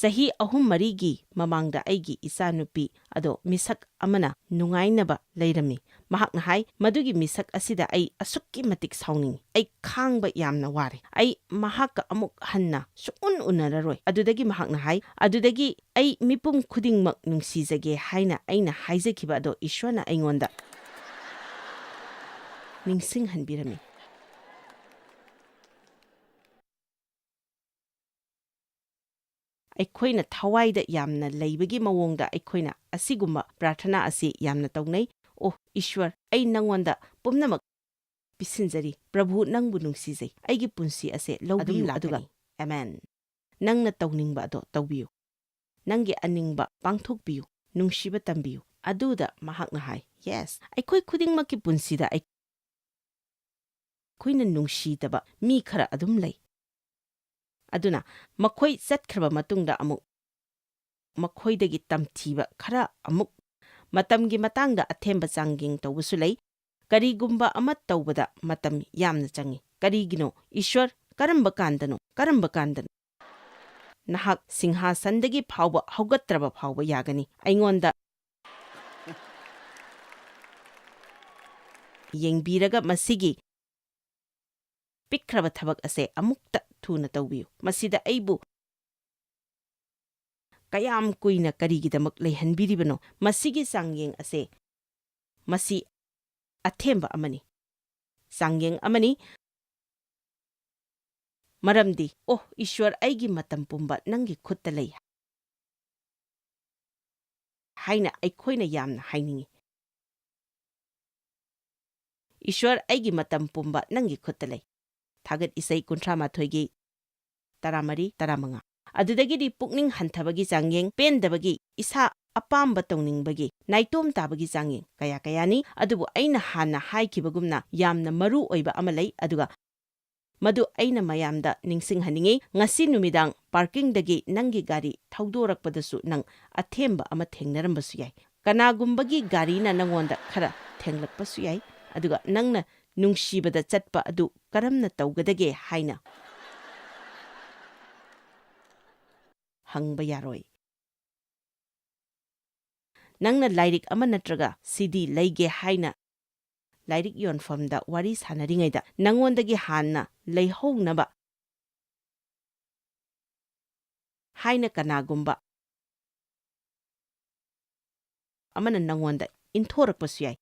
[SPEAKER 1] ꯆꯍꯤ 3-4ꯒꯤ ꯃꯃꯥꯡꯗ ꯑꯩꯒꯤ ꯏꯆꯥꯅꯨꯄꯤ ꯑꯗꯣ ꯃꯤꯁꯛ ꯑꯃꯅ ꯅꯨꯡꯉꯥꯏꯅꯕ ꯂꯩꯔꯝꯃꯤ ꯃꯍꯥꯛꯅ ꯍꯥꯏ ꯃꯗꯨꯒꯤ ꯃꯤꯁꯛ ꯑꯁꯤꯗ ꯑꯩ ꯑꯁꯨꯛꯀꯤ ꯃꯇꯤꯛ ꯁꯥꯎꯅꯤꯡꯉꯤ ꯑꯩ ꯈꯥꯡꯕ ꯌꯥꯝꯅ ꯋꯥꯔꯦ ꯑꯩ ꯃꯍꯥꯛꯀ ꯑꯃꯨꯛ ꯍꯟꯅ ꯁꯨꯛꯎꯟ ꯎꯅꯔꯔꯣꯏ ꯑꯗꯨꯗꯒꯤ ꯃꯍꯥꯛꯅ ꯍꯥꯏ ꯑꯗꯨꯗꯒꯤ ꯑꯩ ꯃꯤꯄꯨꯝ ꯈꯨꯗꯤꯡꯃꯛ ꯅꯨꯡꯁꯤꯖꯒꯦ ꯍꯥꯏꯅ ꯑꯩꯅ ꯍꯥꯏꯖꯈꯤꯕ ꯑꯗꯣ ꯏꯁ꯭ꯋꯔꯅ ꯑꯩꯉꯣꯟꯗ ꯅꯤꯡꯁꯤꯡꯍꯟꯕꯤꯔꯝꯃꯤ ꯑꯩꯈꯣꯏꯅ ꯊꯋꯥꯏꯗ ꯌꯥꯝꯅ ꯂꯩꯕꯒꯤ ꯃꯑꯣꯡꯗ ꯑꯩꯈꯣꯏꯅ ꯑꯁꯤꯒꯨꯝꯕ ꯄ꯭ꯔꯥꯊꯅꯥ ꯑꯁꯤ ꯌꯥꯝꯅ ꯇꯧꯅꯩ ꯑꯣ ꯏꯁ꯭ꯋꯔ ꯑꯩꯅꯪꯉꯣꯟꯗ ꯄꯨꯝꯅꯃꯛ ꯄꯤꯁꯤꯟꯖꯔꯤ ꯄ꯭ꯔꯚꯨ ꯅꯪꯕꯨ ꯅꯨꯡꯁꯤꯖꯩ ꯑꯩꯒꯤ ꯄꯨꯟꯁꯤ ꯑꯁꯦ ꯂꯧꯕꯤꯌꯨ ꯑꯗꯨꯒ ꯑꯦꯃꯦꯟ ꯅꯪꯅ ꯇꯧꯅꯤꯡꯕ ꯑꯗꯣ ꯇꯧꯕꯤꯌꯨ ꯅꯪꯒꯤ ꯑꯅꯤꯡꯕ ꯄꯥꯡꯊꯣꯛꯄꯤꯌꯨ ꯅꯨꯡꯁꯤꯕ ꯇꯝꯕꯤꯌꯨ ꯑꯗꯨꯗ ꯃꯍꯥꯛꯅ ꯍꯥꯏ ꯌꯦꯁ ꯑꯩꯈꯣꯏ ꯈꯨꯗꯤꯡꯃꯛꯀꯤ ꯄꯨꯟꯁꯤꯗ ꯑꯩꯈꯣꯏꯅ ꯅꯨꯡꯁꯤꯗꯕ ꯃꯤ ꯈꯔ ꯑꯗꯨꯝ ꯂꯩ ꯑꯗꯨꯅ ꯃꯈꯣꯏ ꯆꯠꯈ꯭ꯔꯕ ꯃꯇꯨꯡꯗ ꯑꯃꯨꯛ ꯃꯈꯣꯏꯗꯒꯤ ꯇꯝꯊꯤꯕ ꯈꯔ ꯑꯃꯨꯛ ꯃꯇꯝꯒꯤ ꯃꯇꯥꯡꯗ ꯑꯊꯦꯝꯕ ꯆꯥꯡꯌꯦꯡ ꯇꯧꯕꯁꯨ ꯂꯩ ꯀꯔꯤꯒꯨꯝꯕ ꯑꯃ ꯇꯧꯕꯗ ꯃꯇꯝ ꯌꯥꯝꯅ ꯆꯪꯏ ꯀꯔꯤꯒꯤꯅꯣ ꯏꯁ꯭ꯋꯔ ꯀꯔꯝꯕ ꯀꯥꯟꯗꯅꯣ ꯅꯍꯥꯛ ꯁꯤꯡꯍꯥꯁꯟꯗꯒꯤ ꯐꯥꯎꯕ ꯍꯧꯒꯠꯇ꯭ꯔꯕ ꯐꯥꯎꯕ ꯌꯥꯒꯅꯤ ꯑꯩꯉꯣꯟꯗ ꯌꯦꯡꯕꯤꯔꯒ ꯃꯁꯤꯒꯤ ꯄꯤꯛꯈ꯭ꯔꯕ ꯊꯕꯛ ꯑꯁꯦ ꯑꯃꯨꯛꯇ ꯊꯨꯅ ꯇꯧꯕꯤꯌꯨ ꯃꯁꯤꯗ ꯑꯩꯕꯨ ꯀꯌꯥꯝ ꯀꯨꯏꯅ ꯀꯔꯤꯒꯤꯗꯃꯛ ꯂꯩꯍꯟꯕꯤꯔꯤꯕꯅꯣ ꯃꯁꯤꯒꯤ ꯆꯥꯡꯌꯦꯡ ꯑꯁꯦ ꯃꯁꯤ ꯑꯊꯦꯝꯕ ꯑꯃꯅꯤ ꯆꯥꯡꯌꯦꯡ ꯑꯃꯅꯤ ꯃꯔꯝꯗꯤ ꯑꯣ ꯏꯁ꯭ꯋꯔ ꯑꯩꯒꯤ ꯃꯇꯝ ꯄꯨꯝꯕ ꯅꯪꯒꯤ ꯈꯨꯠꯇ ꯂꯩ ꯍꯥꯏꯅ ꯑꯩꯈꯣꯏꯅ ꯌꯥꯝꯅ ꯍꯥꯏꯅꯤꯡꯏ ꯏꯁ꯭ꯋꯔ ꯑꯩꯒꯤ ꯃꯇꯝ ꯄꯨꯝꯕ ꯅꯪꯒꯤ ꯈꯨꯠꯇ ꯂꯩ ꯊꯥꯒꯠ ꯏꯁꯩ 38-35 ꯑꯗꯨꯗꯒꯤꯗꯤ ꯄꯨꯛꯅꯤꯡ ꯍꯟꯊꯕꯒꯤ ꯆꯥꯡꯌꯦꯡ ꯄꯦꯟꯗꯕꯒꯤ ꯏꯁꯥ ꯑꯄꯥꯝꯕ ꯇꯧꯅꯤꯡꯕꯒꯤ ꯅꯥꯏꯇꯣꯝ ꯇꯥꯕꯒꯤ ꯆꯥꯡꯌꯦꯡ ꯀꯌꯥꯅꯤ ꯑꯗꯨꯕꯨ ꯑꯩꯅ ꯍꯥꯟꯅ ꯍꯥꯏꯈꯤꯕꯒꯨꯝꯅ ꯌꯥꯝꯅ ꯃꯔꯨ ꯑꯣꯏꯕ ꯑꯃ ꯂꯩ ꯑꯗꯨꯒ ꯃꯗꯨ ꯑꯩꯅ ꯃꯌꯥꯝꯗ ꯅꯤꯡꯁꯤꯡꯍꯟꯅꯤꯡꯉꯤ ꯉꯁꯤ ꯅꯨꯃꯤꯗꯥꯡ ꯄꯥꯔꯀꯤꯡꯗꯒꯤ ꯅꯪꯒꯤ ꯒꯥꯔꯤ ꯊꯧꯗꯣꯔꯛꯄꯗꯁꯨ ꯅꯪ ꯑꯊꯦꯝꯕ ꯑꯃ ꯊꯦꯡꯅꯔꯝꯕꯁꯨ ꯌꯥꯏ ꯀꯅꯥꯒꯨꯝꯕꯒꯤ ꯒꯥꯔꯤꯅ ꯅꯪꯉꯣꯟꯗ ꯈꯔ ꯊꯦꯡꯂꯛꯄꯁꯨ ꯌꯥꯏ ꯑꯗꯨꯒ ꯅꯪꯅ ꯅꯨꯡꯁꯤꯕꯗ ꯆꯠꯄ ꯑꯗꯨ ꯀꯔꯝꯅ ꯇꯧꯒꯗꯒꯦ ꯍꯥꯏꯅ ꯍꯪꯕ ꯌꯥꯔꯣꯏ ꯅꯪꯅ ꯂꯥꯏꯔꯤꯛ ꯑꯃ ꯅꯠꯇ꯭ꯔꯒ CD ꯂꯩꯒꯦ ꯍꯥꯏꯅ ꯂꯥꯏꯔꯤꯛ ꯌꯣꯟꯐꯝꯗ ꯋꯥꯔꯤ ꯁꯥꯟꯅꯔꯤꯉꯩꯗ ꯅꯪꯉꯣꯟꯗꯒꯤ ꯍꯥꯟꯅ ꯂꯩꯍꯧꯅꯕ ꯍꯥꯏꯅ ꯀꯅꯥꯒꯨꯝꯕ ꯑꯃꯅ ꯅꯪꯉꯣꯟꯗ ꯏꯟꯊꯣꯔꯛꯄꯁꯨ ꯌꯥꯏ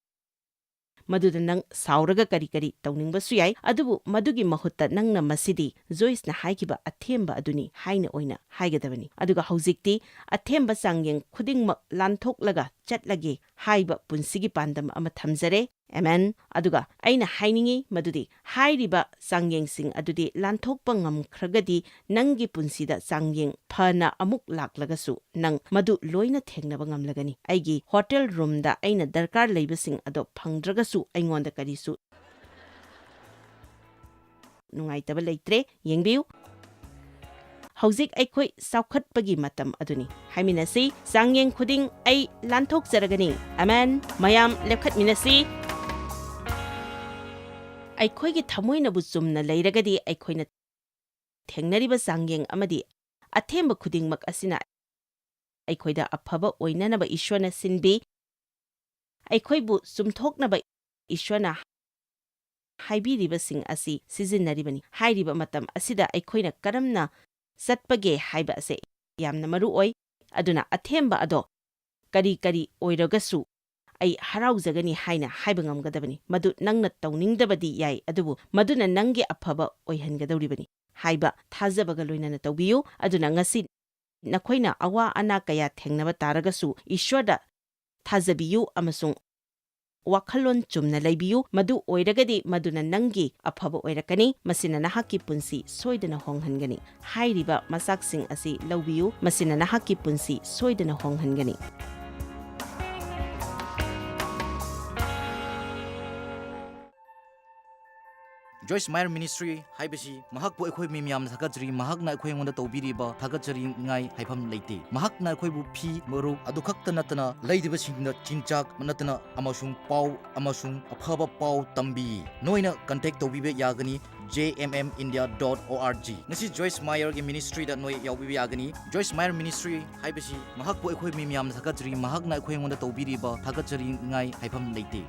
[SPEAKER 1] ꯃꯗꯨꯗ ꯅꯪ ꯁꯥꯎꯔꯒ ꯀꯔꯤ ꯇꯧꯅꯤꯡꯕꯁꯨ ꯌꯥꯏ ꯑꯗꯨꯕꯨ ꯃꯗꯨꯒꯤ ꯃꯍꯨꯠꯇ ꯅꯪꯅ ꯃꯁꯤꯗꯤ ꯖꯣꯏꯁꯅ ꯍꯥꯏꯈꯤꯕ ꯑꯊꯦꯝꯕ ꯑꯗꯨꯅꯤ ꯍꯥꯏꯅ ꯑꯣꯏꯅ ꯍꯥꯏꯒꯗꯕꯅꯤ ꯑꯗꯨꯒ ꯍꯧꯖꯤꯛꯇꯤ ꯑꯊꯦꯝꯕ ꯆꯥꯡꯌꯦꯡ ꯈꯨꯗꯤꯡꯃꯛ ꯂꯥꯟꯊꯣꯛꯂꯒ ꯆꯠꯂꯒꯦ ꯍꯥꯏꯕ ꯄꯨꯟꯁꯤꯒꯤ ꯄꯥꯟꯗꯝ ꯑꯃ ꯊꯝꯖꯔꯦ ꯑꯦꯃꯦꯟ ꯑꯗꯨꯒ ꯑꯩꯅ ꯍꯥꯏꯅꯤꯡꯉꯤ ꯃꯗꯨꯗꯤ ꯍꯥꯏꯔꯤꯕ ꯆꯥꯡꯌꯦꯡꯁꯤꯡ ꯑꯗꯨꯗꯤ ꯂꯥꯟꯊꯣꯛꯄ ꯉꯝꯈ꯭ꯔꯒꯗꯤ ꯅꯪꯒꯤ ꯄꯨꯟꯁꯤꯗ ꯆꯥꯡꯌꯦꯡ ꯐꯅ ꯑꯃꯨꯛ ꯂꯥꯛꯂꯒꯁꯨ ꯅꯪ ꯃꯗꯨ ꯂꯣꯏꯅ ꯊꯦꯡꯅꯕ ꯉꯝꯂꯒꯅꯤ ꯑꯩꯒꯤ ꯍꯣꯇꯦꯜ ꯔꯨꯝꯗ ꯑꯩꯅ ꯗꯔꯀꯥꯔ ꯂꯩꯕꯁꯤꯡ ꯑꯗꯣ ꯐꯪꯗ꯭ꯔꯒꯁꯨ ꯑꯩꯉꯣꯟꯗ ꯀꯔꯤꯁꯨ ꯅꯨꯡꯉꯥꯏꯇꯕ ꯂꯩꯇ꯭ꯔꯦ ꯌꯦꯡꯕꯤꯌꯨ ꯍꯧꯖꯤꯛ ꯑꯩꯈꯣꯏ ꯆꯥꯎꯈꯠꯄꯒꯤ ꯃꯇꯝ ꯑꯗꯨꯅꯤ ꯍꯥꯏꯃꯤꯟꯅꯁꯤ ꯆꯥꯡꯌꯦꯡ ꯈꯨꯗꯤꯡ ꯑꯩ ꯂꯥꯟꯊꯣꯛꯆꯔꯒꯅꯤ ꯑꯃꯦꯟ ꯃꯌꯥꯝ ꯂꯦꯞꯈꯠꯃꯤꯟꯅꯁꯤ ꯑꯩꯈꯣꯏꯒꯤ ꯊꯃꯣꯏꯅꯕꯨ ꯆꯨꯝꯅ ꯂꯩꯔꯒꯗꯤ ꯑꯩꯈꯣꯏꯅ ꯊꯦꯡꯅꯔꯤꯕ ꯆꯥꯡꯌꯦꯡ ꯑꯃꯗꯤ ꯑꯊꯦꯝꯕ ꯈꯨꯗꯤꯡꯃꯛ ꯑꯁꯤꯅ ꯑꯩꯈꯣꯏꯗ ꯑꯐꯕ ꯑꯣꯏꯅꯅꯕ ꯏꯁ꯭ꯋꯔꯅ ꯁꯤꯟꯕꯤ, ꯑꯩꯈꯣꯏꯕꯨ ꯆꯨꯝꯊꯣꯛꯅꯕ ꯏꯁ꯭ꯋꯔꯅ ꯍꯥꯏꯕꯤꯔꯤꯕꯁꯤꯡ ꯑꯁꯤ ꯁꯤꯖꯤꯟꯅꯔꯤꯕꯅꯤ꯫ ꯍꯥꯏꯔꯤꯕ ꯃꯇꯝ ꯑꯁꯤꯗ ꯑꯩꯈꯣꯏꯅ ꯀꯔꯝꯅ ꯆꯠꯄꯒꯦ ꯍꯥꯏꯕ ꯑꯁꯤ ꯌꯥꯝꯅ ꯃꯔꯨ ꯑꯣꯏ꯫ ꯑꯗꯨꯅ ꯑꯊꯦꯝꯕ ꯑꯗꯣ ꯀꯔꯤ ꯀꯔꯤ ꯑꯣꯏꯔꯒꯁꯨ ꯑꯩ ꯍꯔꯥꯎꯖꯒꯅꯤ ꯍꯥꯏꯅ ꯍꯥꯏꯕ ꯉꯝꯒꯗꯕꯅꯤ꯫ ꯃꯗꯨ ꯅꯪꯅ ꯇꯧꯅꯤꯡꯗꯕꯗꯤ ꯌꯥꯏ, ꯑꯗꯨꯕꯨ ꯃꯗꯨꯅ ꯅꯪꯒꯤ ꯑꯐꯕ ꯑꯣꯏꯍꯟꯒꯗꯧꯔꯤꯕꯅꯤ ꯍꯥꯏꯕ ꯊꯥꯖꯕꯒ ꯂꯣꯏꯅꯅ ꯇꯧꯕꯤꯌꯨ꯫ ꯑꯗꯨꯅ ꯉꯁꯤ ꯅꯈꯣꯏꯅ ꯑꯋꯥ ꯑꯅꯥ ꯀꯌꯥ ꯊꯦꯡꯅꯕ ꯇꯥꯔꯒꯁꯨ ꯏꯁ꯭ꯋꯔꯗ ꯊꯥꯖꯕꯤꯌꯨ ꯑꯃꯁꯨꯡ ꯋꯥꯈꯜꯂꯣꯟ ꯆꯨꯝꯅ ꯂꯩꯕꯤꯌꯨ꯫ ꯃꯗꯨ ꯑꯣꯏꯔꯒꯗꯤ ꯃꯗꯨꯅ ꯅꯪꯒꯤ ꯑꯐꯕ ꯑꯣꯏꯔꯛꯀꯅꯤ, ꯃꯁꯤꯅ ꯅꯍꯥꯛꯀꯤ ꯄꯨꯟꯁꯤ ꯁꯣꯏꯗꯅ ꯍꯣꯡꯍꯟꯒꯅꯤ꯫ ꯍꯥꯏꯔꯤꯕ ꯃꯆꯥꯛꯁꯤꯡ ꯑꯁꯤ ꯂꯧꯕꯤꯌꯨ, ꯃꯁꯤꯅ ꯅꯍꯥꯛꯀꯤ ꯄꯨꯟꯁꯤ ꯁꯣꯏꯗꯅ ꯍꯣꯡꯍꯟꯒꯅꯤ꯫
[SPEAKER 2] Joyce Meyer Ministry haibasi mahakpu akhoi mi miyam thakajri, mahakna akhoi ngonda tawbiriba thakajri ngai haifam leite, mahakna akhoi bu phi maru adu khakta natana leidiba singna chinchak natana amasung pau amasung aphaba pau tambi noina contact tawbibe yagani jmmindia.org. ngasi Joyce Meyer gi ministry da noi yawbibe yagani. Joyce Meyer Ministry haibasi mahakpu akhoi mi miyam thakajri, mahakna akhoi ngonda tawbiriba thakajri ngai haifam leite.